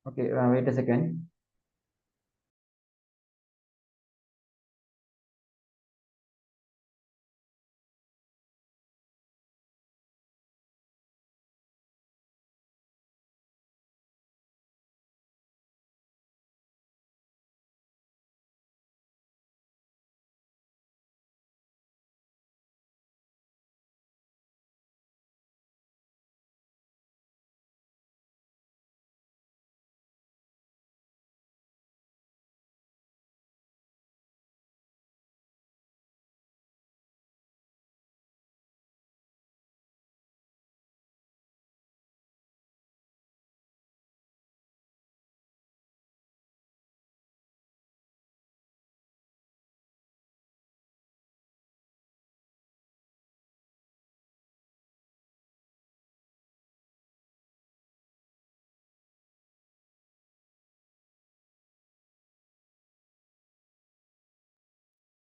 Okay, wait a second.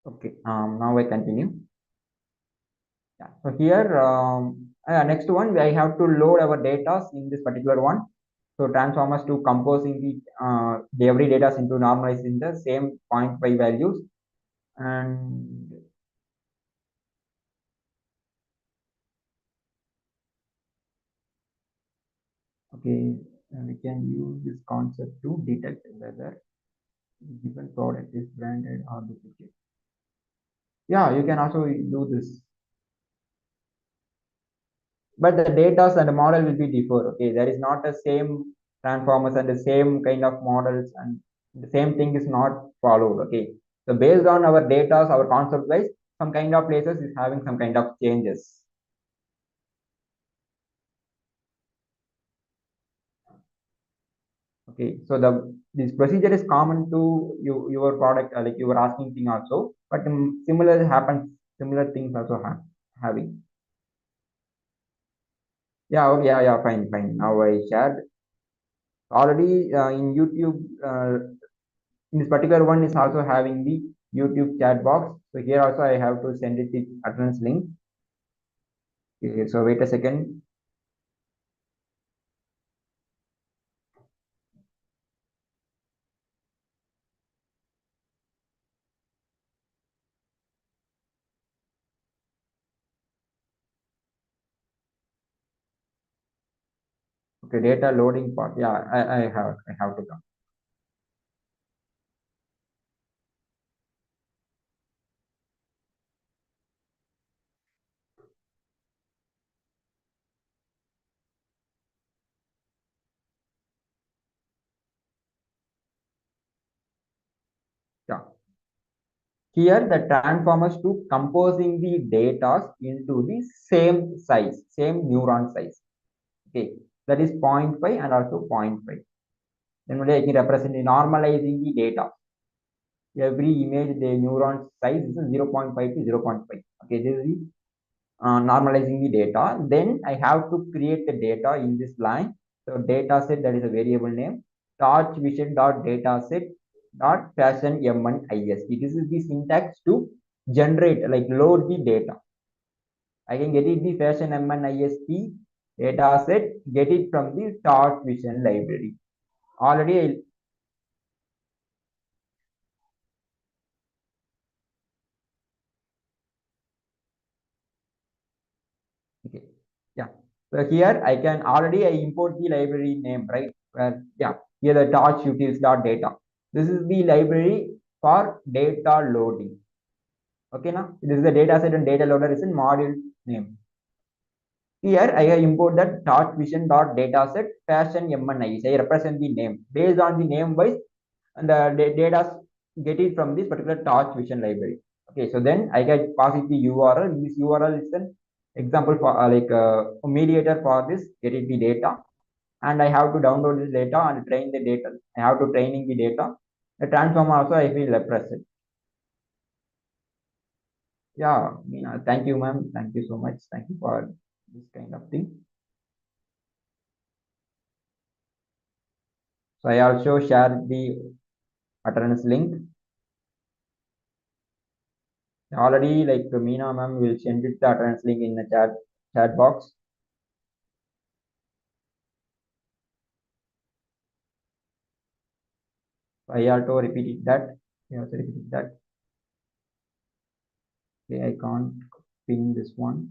Okay, now I continue. Yeah. So here, next one, I have to load our data in this particular one. So transformers to composing the every data into normalizing the same 0.5 values. And okay, we can use this concept to detect whether given product is branded or duplicate. Yeah, you can also do this, but the data and the model will be differ. Okay, there is not the same transformers and the same kind of models, and the same thing is not followed. Okay, so based on our data, our concept wise, some kind of places is having some kind of changes. Okay, so this procedure is common to your product, like you were asking thing also, but similar happens, similar things also having. Yeah, okay, yeah, fine, fine. Now I shared already in YouTube. In this particular one is also having the YouTube chat box. So here also I have to send it the attendance link. Okay, so wait a second. Okay, data loading part. Yeah, I have to come. Yeah. Here the transformers to composing the data into the same size, same neuron size. Okay, that is zero point 0.5 and also zero point 0.5. Then only I can represent the normalizing the data. Every image the neuron size is 0.5 to 0.5. Okay, this is the normalizing the data. Then I have to create the data in this line. So data set, that is a variable name, torch vision dot data set dot fashion mnisp. This is the syntax to generate, like load the data. I can get it the fashion mnisp data set, get it from the torch vision library. Already okay. Yeah. So here I can already I import the library name, right? Where yeah, here the torch utils dot data. This is the library for data loading. Okay, now this is the data set and data loader is in module name. Here I import that torch vision dot data set fashion mnis. I represent the name based on the name wise, and the data get it from this particular torch vision library. Okay, so then I get pass it the URL. This URL is an example for a mediator for this get it the data, and I have to download this data and train the data. I have to training the data. The transformer also I will represent. Yeah, thank you, ma'am. Thank you so much. Thank you for this kind of thing. So I also share the attendance link. Already, like Meena ma'am will send it the attendance link in the chat box. I also repeated that. I also repeated that. Okay, I can't pin this one.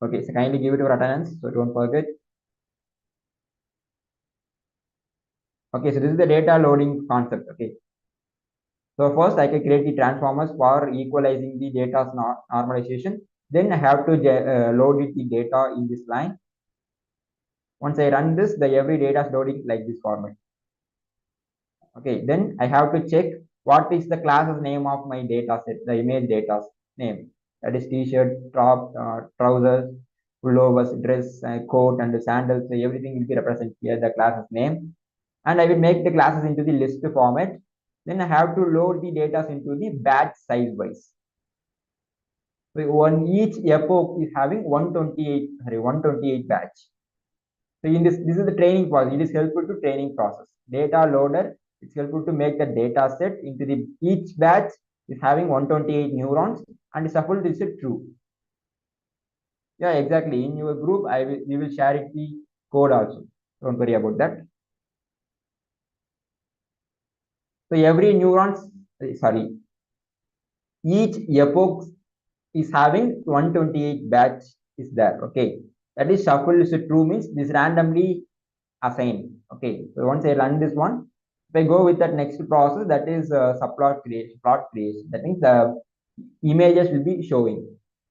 Okay, so kindly give it your attendance, so don't forget. Okay, so this is the data loading concept. Okay, so first I can create the transformers for equalizing the data's normalization. Then I have to load it the data in this line. Once I run this, the every data is loading like this format. Okay, then I have to check what is the class's name of my data set, the image data's name. That is t-shirt, top, trousers, pullovers, dress, coat, and the sandals. So everything will be represented here, the class's name. And I will make the classes into the list format. Then I have to load the data into the batch size wise. So each epoch is having 128 batch. So in this is the training process. It is helpful to training process. Data loader, it's helpful to make the data set into the each batch is having 128 neurons and shuffle this is true. Yeah, exactly. In your group, we will share it the code also. Don't worry about that. So every neurons, sorry, each epoch is having 128 batch is there. Okay, that is shuffle is true means this randomly assigned. Okay, so once I run this one, if I go with that next process, that is subplot creation, plot creation. That means the images will be showing.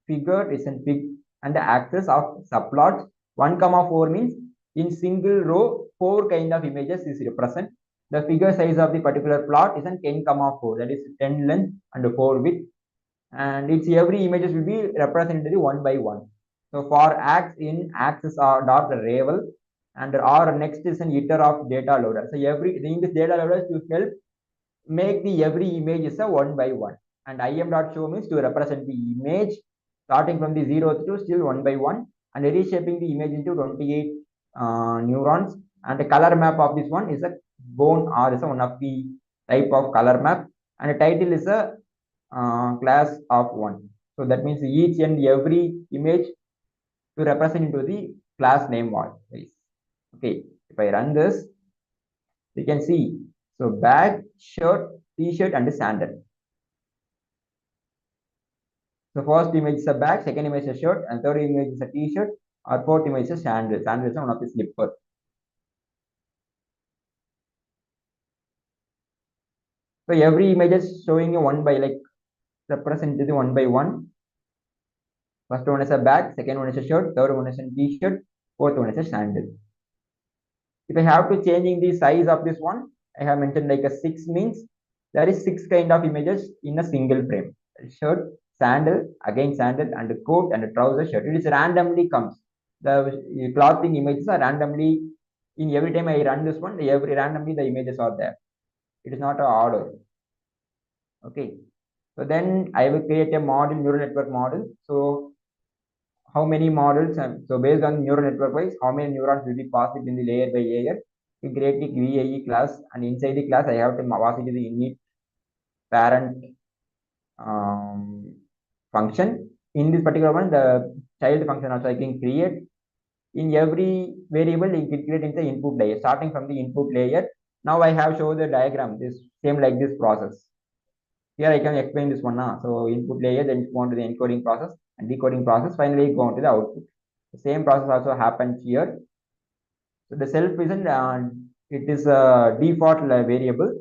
Figure is in fig and the axis of subplot 1, 4 means in single row 4 kind of images is represent. The figure size of the particular plot is in 10, 4, that is 10 length and 4 width, and its every images will be represented one by one. So for axis or dot ravel and or next is an iter of data loader. So every in this data loader to help make the every image is a one by one. And im dot show means to represent the image starting from the 0th to still one by one and reshaping the image into 28 neurons. And the color map of this one is a bone or is a one of the type of color map. And the title is a class of one. So that means each and every image to represent into the class name wall. Okay, if I run this, you can see. So bag, shirt, t-shirt, and sandal. So first image is a bag, second image is a shirt, and third image is a t-shirt, or fourth image is a sandal. Sandal is one of the slipper. So every image is showing a one by like represented one by one. First one is a bag, second one is a shirt, third one is a t-shirt, fourth one is a sandal. If I have to changing the size of this one, I have mentioned like a 6 means there is 6 kind of images in a single frame. Shirt, sandal, again sandal, and a coat and a trouser shirt. It is randomly comes. The clothing images are randomly in every time I run this one, every randomly the images are there. It is not a order. Okay. So then I will create a model, neural network model. So how many models, and so based on neural network wise, how many neurons will be passed in the layer by layer. We create the VAE class, and inside the class I have to pass it the init parent function. In this particular one, the child function also I can create. In every variable you can create in the input layer, starting from the input layer. Now I have shown the diagram, this same like this process. Here I can explain this one now. So input layer, then go on to the encoding process and decoding process, finally go on to the output. The same process also happens here. So the self isn't it is a default variable.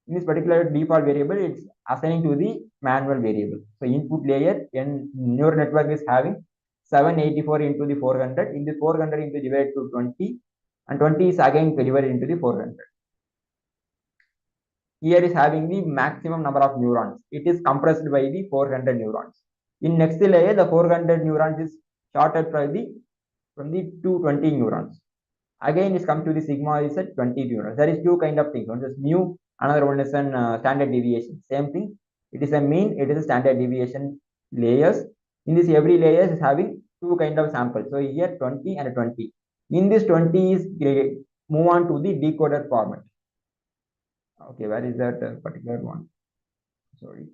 In this particular default variable, it's assigning to the manual variable. So input layer and neural network is having 784 into the 400. In the 400 into divided to 20, and 20 is again divided into the 400. Here is having the maximum number of neurons. It is compressed by the 400 neurons. In next layer, the 400 neurons is shorted from the 220 neurons. Again, it comes to the sigma is at 20 neurons. There is two kind of things. One is mu, another one is an standard deviation. Same thing. It is a mean, it is a standard deviation layers. In this, every layer is having two kind of samples. So here 20 and 20. In this 20 is move on to the decoder format. Okay, where is that particular one? Sorry.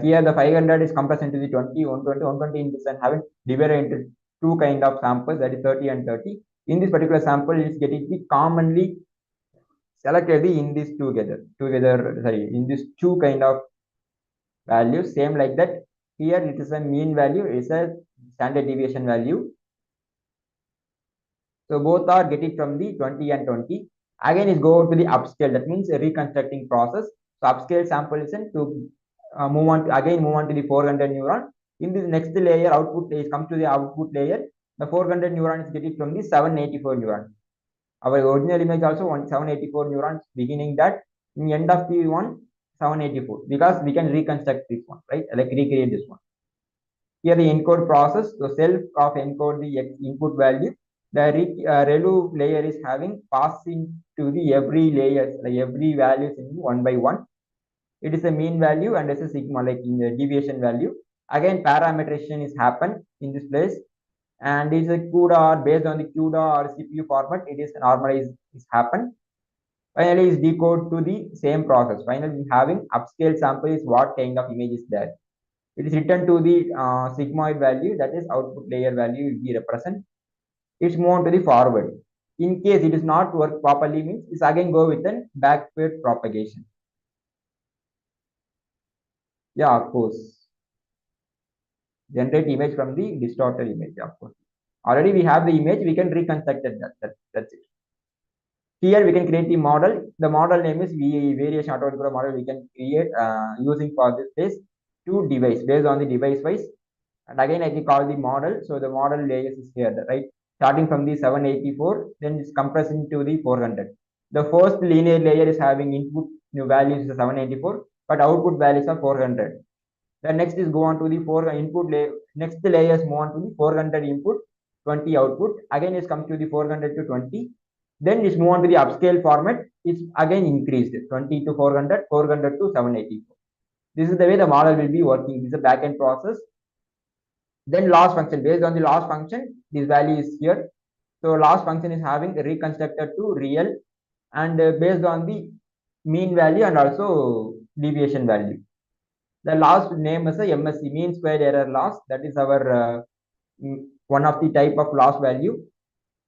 Here the 500 is compressed into the 20, 120, 120 in this and having divided into two kind of samples, that is 30 and 30. In this particular sample, it's getting the commonly selected in these in these two kind of values, same like that. Here it is a mean value, it's a standard deviation value. So both are getting from the 20 and 20. Again, is go to the upscale. That means a reconstructing process. So upscale sample is to move on to the 400 neuron. In this next layer, output is come to the output layer. The 400 neuron is getting from the 784 neuron. Our original image also 784 neurons beginning that. In end of the one 784, because we can reconstruct this one, right? Like recreate this one. Here the encode process, the self of encode the input value. The ReLU layer is having passing to the every layers, like every values in one by one. It is a mean value and it's a sigma, like in the deviation value. Again, parameterization is happen in this place, and it's a CUDA based on the CUDA or CPU format. It is normalized is happen. Finally, is decode to the same process. Finally, having upscale sample is what kind of image is there. It is returned to the sigmoid value, that is output layer value will be represent. It's moved to the forward. In case it is not work properly, means it's again go with an backward propagation. Yeah, of course. Generate image from the distorted image, of course. Already we have the image, we can reconstruct that's it. Here we can create the model. The model name is variation Autoencoder model. We can create using for this case two device based on the device wise. And again, I can call the model. So the model layers is here, right? Starting from the 784, then it's compressing to the 400. The first linear layer is having input new values is 784, but output values are 400. The next is go on to the 4 input layer. Next layers move on to the 400 input, 20 output. Again, it comes to the 400 to 20. Then it's move on to the upscale format. It's again increased 20 to 400, 400 to 784. This is the way the model will be working. This is a backend process. Then loss function, based on the loss function, this value is here. So loss function is having reconstructed to real, and based on the mean value and also deviation value. The loss name is a MSE, mean square error loss. That is our one of the type of loss value.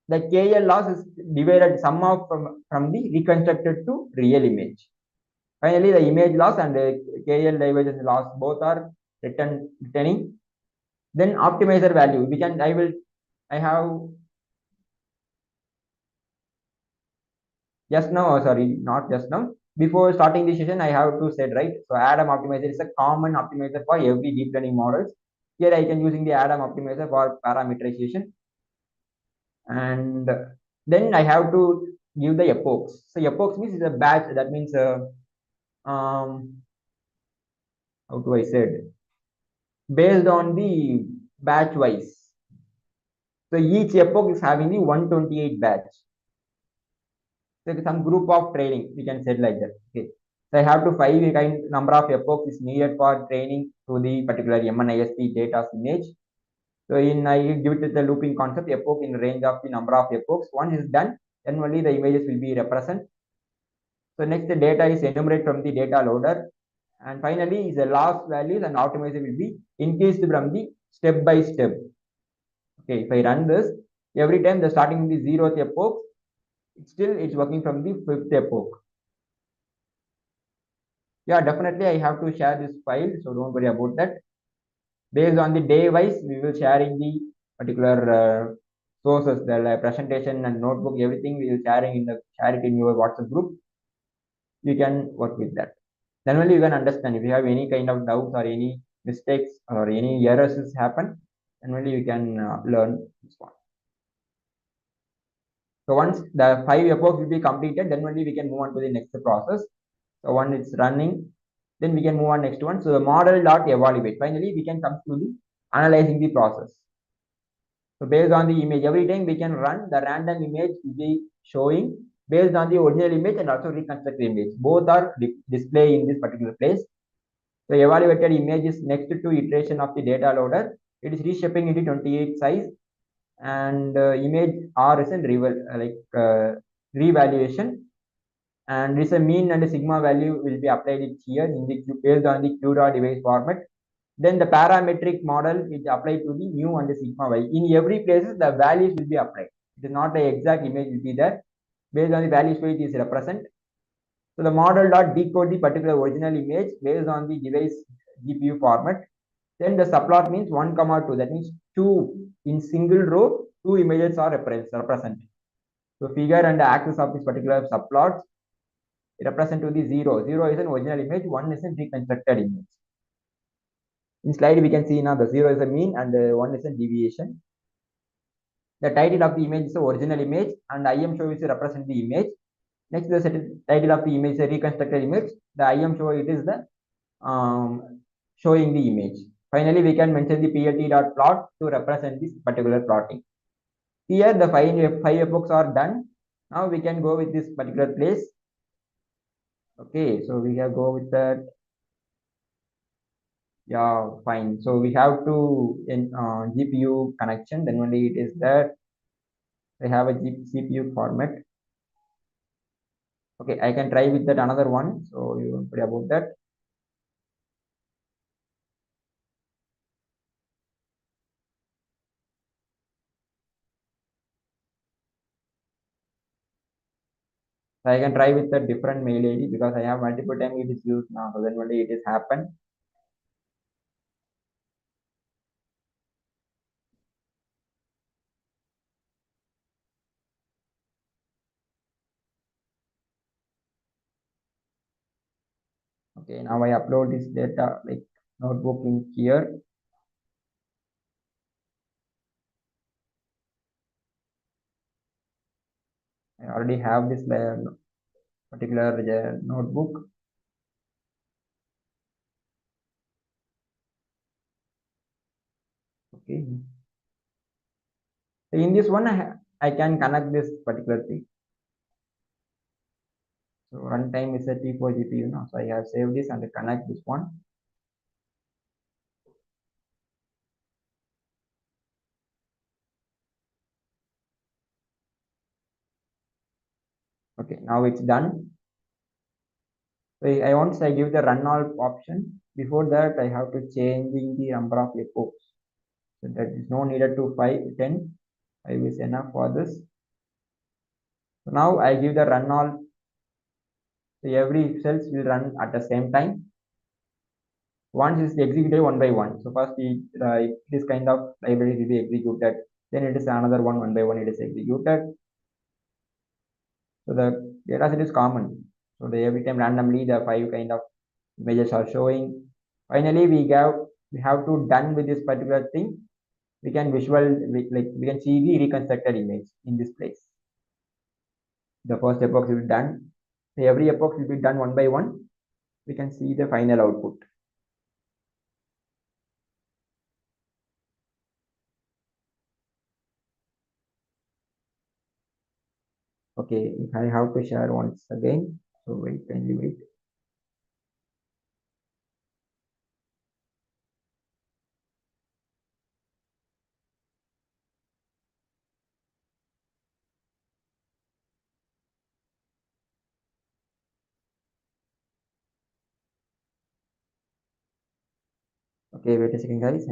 The KL loss is divided sum of from the reconstructed to real image. Finally, the image loss and the KL divergence loss both are returning. Then optimizer value. I have just now, sorry, not just now. Before starting the session, I have to said, right? So Adam optimizer is a common optimizer for every deep learning models. Here I can using the Adam optimizer for parameterization. And then I have to give the epochs. So epochs means is a batch. That means how do I said? Based on the batch wise. So each epoch is having the 128 batch. So some group of training, we can say like that. Okay. So I have to 5 kind number of epochs is needed for training to the particular MNISP data image. So I give it the looping concept epoch in range of the number of epochs. Once is done, then only the images will be represent. So next the data is enumerated from the data loader. And finally is the loss values and optimizer will be increased from the step by step. Okay, if I run this, every time the starting with the 0th epoch, it's working from the 5th epoch. Yeah, definitely I have to share this file, so don't worry about that. Based on the day wise, we will sharing the particular sources, the presentation and notebook, everything we will share it in your WhatsApp group. You can work with that. Then only you can understand. If you have any kind of doubts or any mistakes or any errors happen, then only you can learn this one. So once the 5 epochs will be completed, then only we can move on to the next process. So once it's running, then we can move on next one. So the model dot evaluate. Finally, we can come to the analyzing the process. So based on the image, every time we can run the random image will be showing based on the original image and also reconstruct the image. Both are displayed in this particular place. So evaluated image is next to iteration of the data loader. It is reshaping into 28 size, and image R is in revaluation. and this a mean and a sigma value will be applied it here in the based on the q dot device format. Then the parametric model is applied to the mu and the sigma y. In every places the values will be applied. It is not the exact image will be there. Based on the values it is represent. So the model dot decode the particular original image based on the device GPU format. Then the subplot means 1 comma 2. That means 2 in single row, 2 images are represented. So figure and the axis of this particular subplots represent to the 0. 0 is an original image, 1 is a reconstructed image. In slide we can see now the 0 is a mean and 1 is a deviation. The title of the image is the original image and IM show is represent the image. Next the title of the image is a reconstructed image. The IM show it is the showing the image. Finally, we can mention the plt.plot to represent this particular plotting. Here the five epochs are done. Now we can go with this particular place. Okay, so we have go with that. Yeah, fine. So we have to in GPU connection. Then only it is that they have a CPU format. Okay, I can try with that another one. So you don't worry about that. So I can try with a different mail ID because I have multiple times it is used now. So then only it is happened. Okay, now I upload this data like notebook in here. I already have this particular notebook. Okay. So in this one, I can connect this particular thing. So runtime is a T4 GPU now. So I have saved this and connect this one. Okay, now it's done. So once I give the run all option, before that I have to change the number of epochs. So that is no needed to 10. 5 is enough for this. So now I give the run all. So every cells will run at the same time. Once it's executed one by one. So first this kind of library will be executed. Then it is another one by one it is executed. So the data set is common. So every time randomly the 5 kind of images are showing. Finally, we have to done with this particular thing. We can we can see the reconstructed image in this place. The first epoch will be done. So every epoch will be done one by one. We can see the final output. Okay, if I have to share once again. So wait, kindly wait. Okay, wait a second, guys.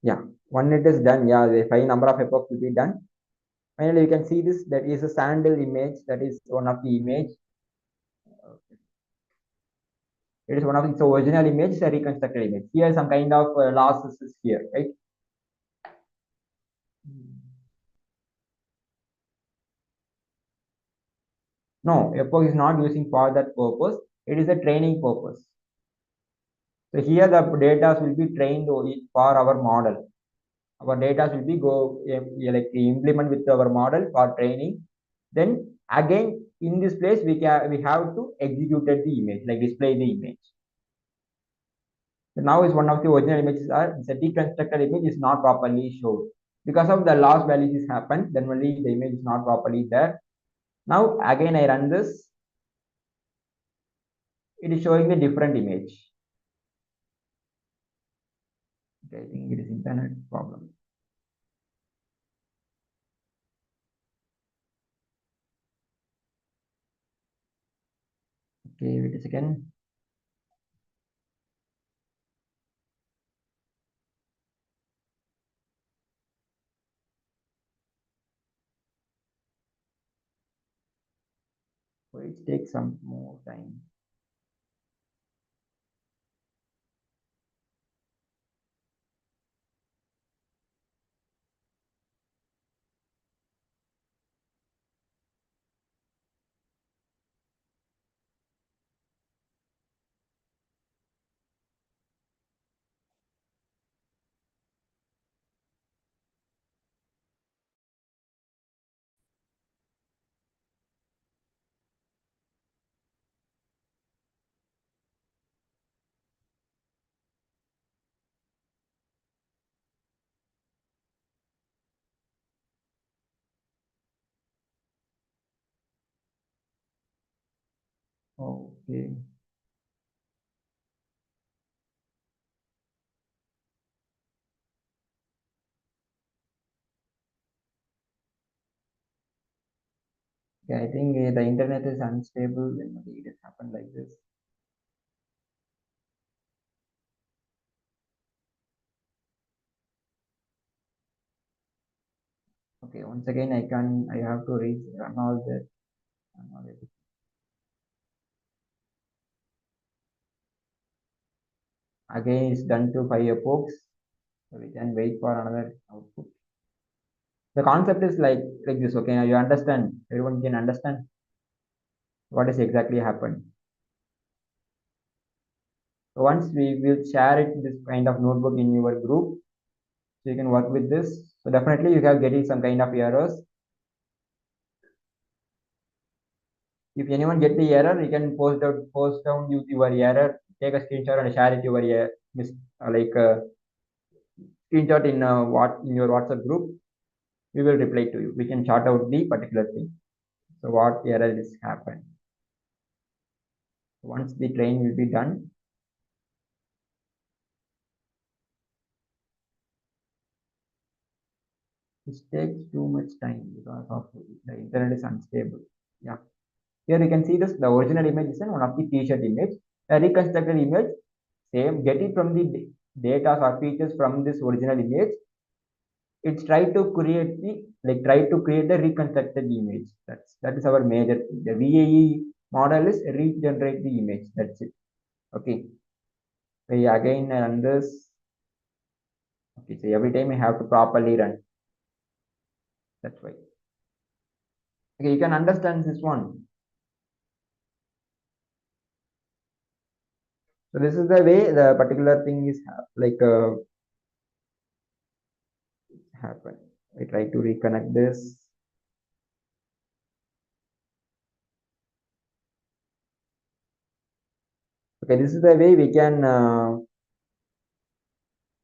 Yeah, one it is done. Yeah, the 5 number of epochs will be done. Finally, you can see this. That is a sandal image. That is one of the image. It is one of its original image, is a reconstructed image. Here, some kind of losses is here, right? No, epoch is not using for that purpose. It is a training purpose. So here the data will be trained for our model. Our data will be like implement with our model for training. Then again in this place we have to execute the image, like display the image. So now is one of the original images are the deconstructed image is not properly shown. Because of the loss values is happened, then only the image is not properly there. Now again I run this, it is showing a different image. Okay, I think it is internet problem. Okay, wait a second. So it takes some more time. Okay. Yeah, I think the internet is unstable when it has happened like this. Okay, once again I have to reach run all that. Again it's done to 5 epochs. So we can wait for another output. The concept is like this. Okay, now you understand. Everyone can understand what is exactly happened. So once we will share it this kind of notebook in your group, so you can work with this. So definitely you have getting some kind of errors. If anyone get the error, you can post down your error, take a screenshot and share it your like screenshot in what in your WhatsApp group. We will reply to you. We can chart out the particular thing. So what error is happened. Once the train will be done, it takes too much time because of the internet is unstable. Yeah. Here you can see this, the original image is one of the t-shirt image. A reconstructed image, same, get it from the data or features from this original image. It's try to create the reconstructed image. That is our major thing. The VAE model is regenerate the image. That's it. Okay. We again run this. Okay, so every time we have to properly run. That's why. Okay, you can understand this one. So this is the way the particular thing is happen. I try to reconnect this. Okay, this is the way we can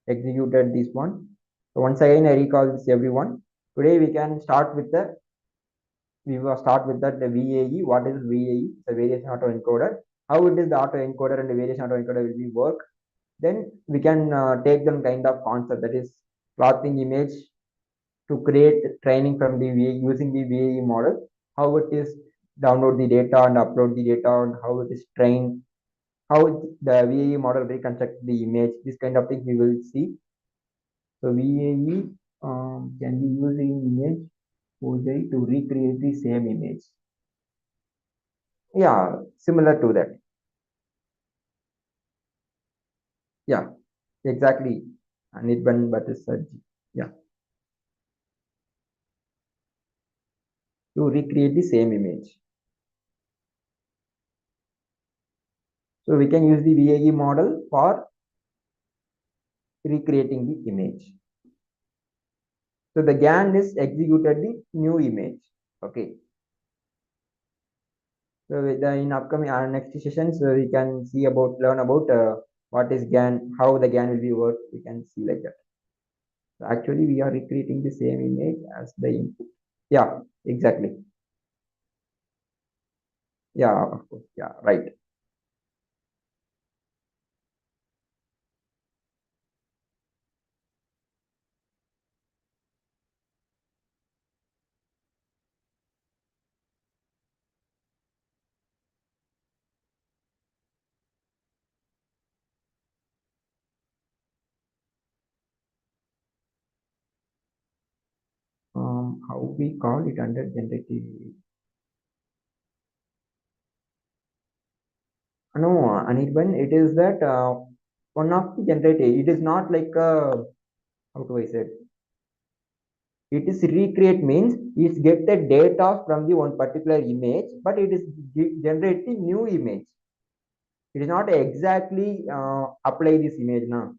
execute this one. So once again, I recall this everyone. Today we can start with the we will start with that the VAE. What is VAE? The variation autoencoder. How it is the autoencoder and the variation autoencoder will be work. Then we can take them kind of concept, that is plotting image to create training from the VAE using the VAE model. How it is download the data and upload the data, and how it is trained, how the VAE model reconstruct the image. This kind of thing we will see. So VAE can be used in image to recreate the same image. Yeah, similar to that. Yeah, exactly. And it one but is yeah, to recreate the same image. So we can use the VAE model for recreating the image. So the GAN is executed the new image. Okay. So in upcoming our next sessions, we can see about learn about what is GAN, how the GAN will be work, we can see like that. So actually we are recreating the same image as the input. Yeah, exactly. Yeah, of course. Yeah, right. How we call it under generative? No, Anirban, it is that one of the generative. It is not like how do I say? It is recreate means it's get the data from the one particular image, but it is generating new image. It is not exactly apply this image now.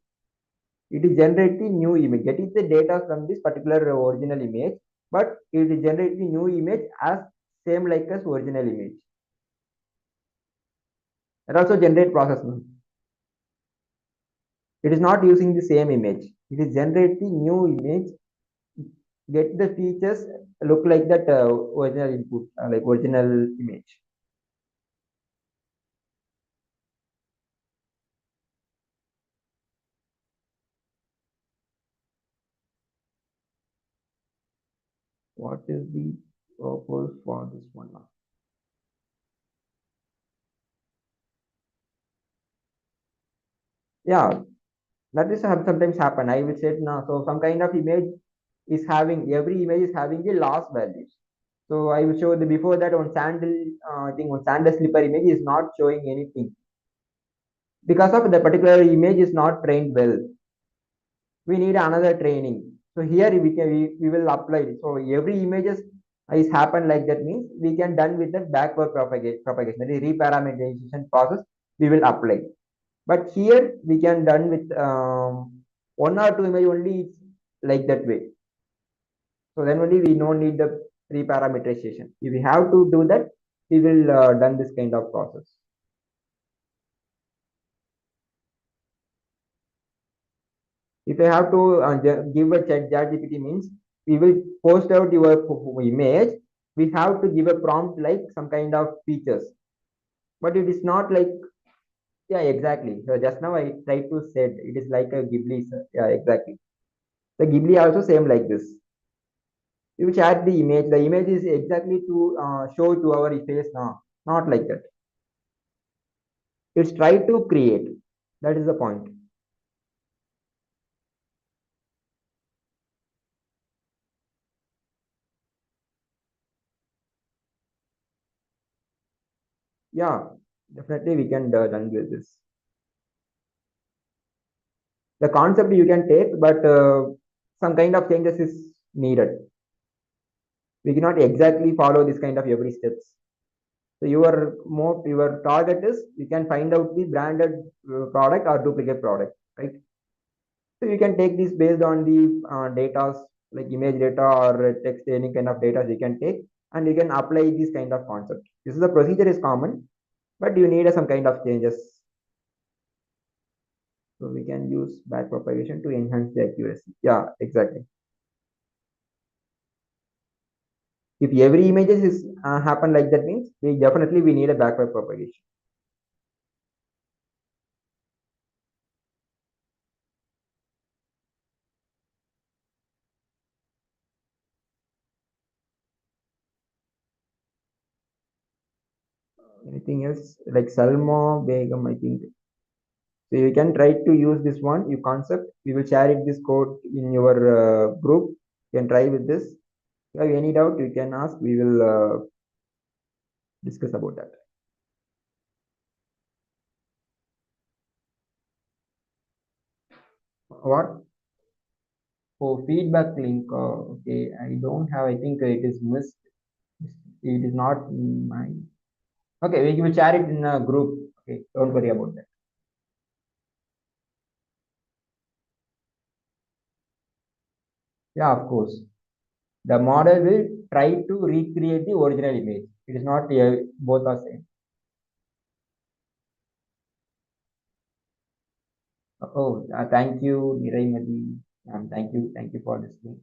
It is generating new image, getting the data from this particular original image, but it is generating new image as same like as original image. That also generate process now. It is not using the same image. It is generating new image, get the features look like that original input, like original image. What is the purpose for this one now? Yeah, that is sometimes happen. I will say now. So some kind of image is having every image is having the loss values. So I will show the before that on sandal. I think on sandal slipper image is not showing anything because of the particular image is not trained well. We need another training. So here we will apply it. So every images is happen like that means we can done with the backward propagation, the reparameterization process we will apply. But here we can done with one or two image only, it's like that way. So then only we don't need the reparameterization. If we have to do that, we will done this kind of process. If I have to give a chat GPT means we will post out your image. We have to give a prompt like some kind of features, but it is not like yeah exactly. So just now I tried to said it is like a Ghibli. Yeah, exactly. The Ghibli also same like this. You chat the image. The image is exactly to show to our face now, not like that. It's try to create. That is the point. Yeah, definitely we can done with this. The concept you can take, but some kind of changes is needed. We cannot exactly follow this kind of every steps. So your target is you can find out the branded product or duplicate product, right? So you can take this based on the data like image data or text, any kind of data you can take, and you can apply this kind of concept. This is the procedure is common, but you need some kind of changes. So we can use back propagation to enhance the accuracy. Yeah, exactly. If every images is happen like that means we definitely we need a backward propagation. Anything else like Salma Begum, I think. So you can try to use this one, you concept. We will share it this code in your group. You can try with this. If you have any doubt, you can ask. We will discuss about that. What? Oh, feedback link. Okay, I don't have. I think it is missed. It is not mine. Okay, we will share it in a group. Okay, don't worry about that. Yeah, of course. The model will try to recreate the original image. It is not both are same. Thank you, Niraimadi. Thank you for this link.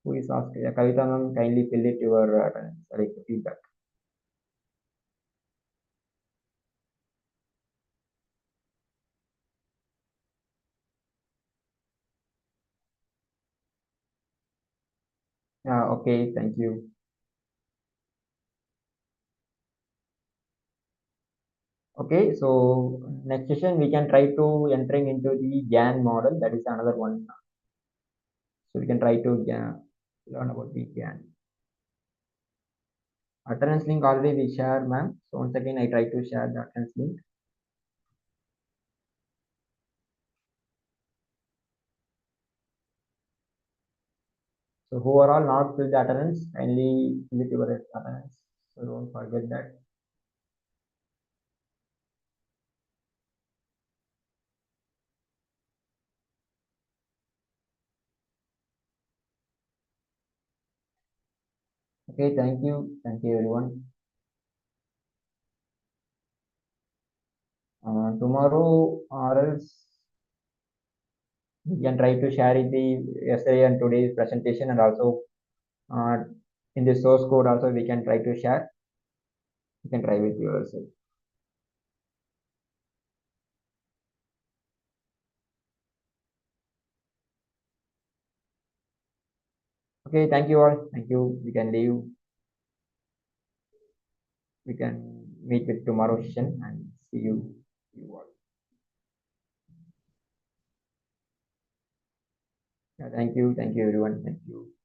Who is asking? Kavita ma'am, kindly fill it your like feedback. Okay, thank you. Okay, so next session we can try to entering into the GAN model. That is another one. So we can try to learn about the GAN. Attendance link already we share, ma'am. So once again, I try to share the attendance link. So who are all not fill the attendance, kindly fill it your attendance. So don't forget that. Okay, thank you everyone. Tomorrow or else we can try to share it the yesterday and today's presentation, and also uh, in the source code also we can try to share. You can try with yourself. Okay, thank you all. Thank you. We can leave. We can meet with tomorrow session and see you. You all. Yeah, thank you. Thank you everyone. Thank you.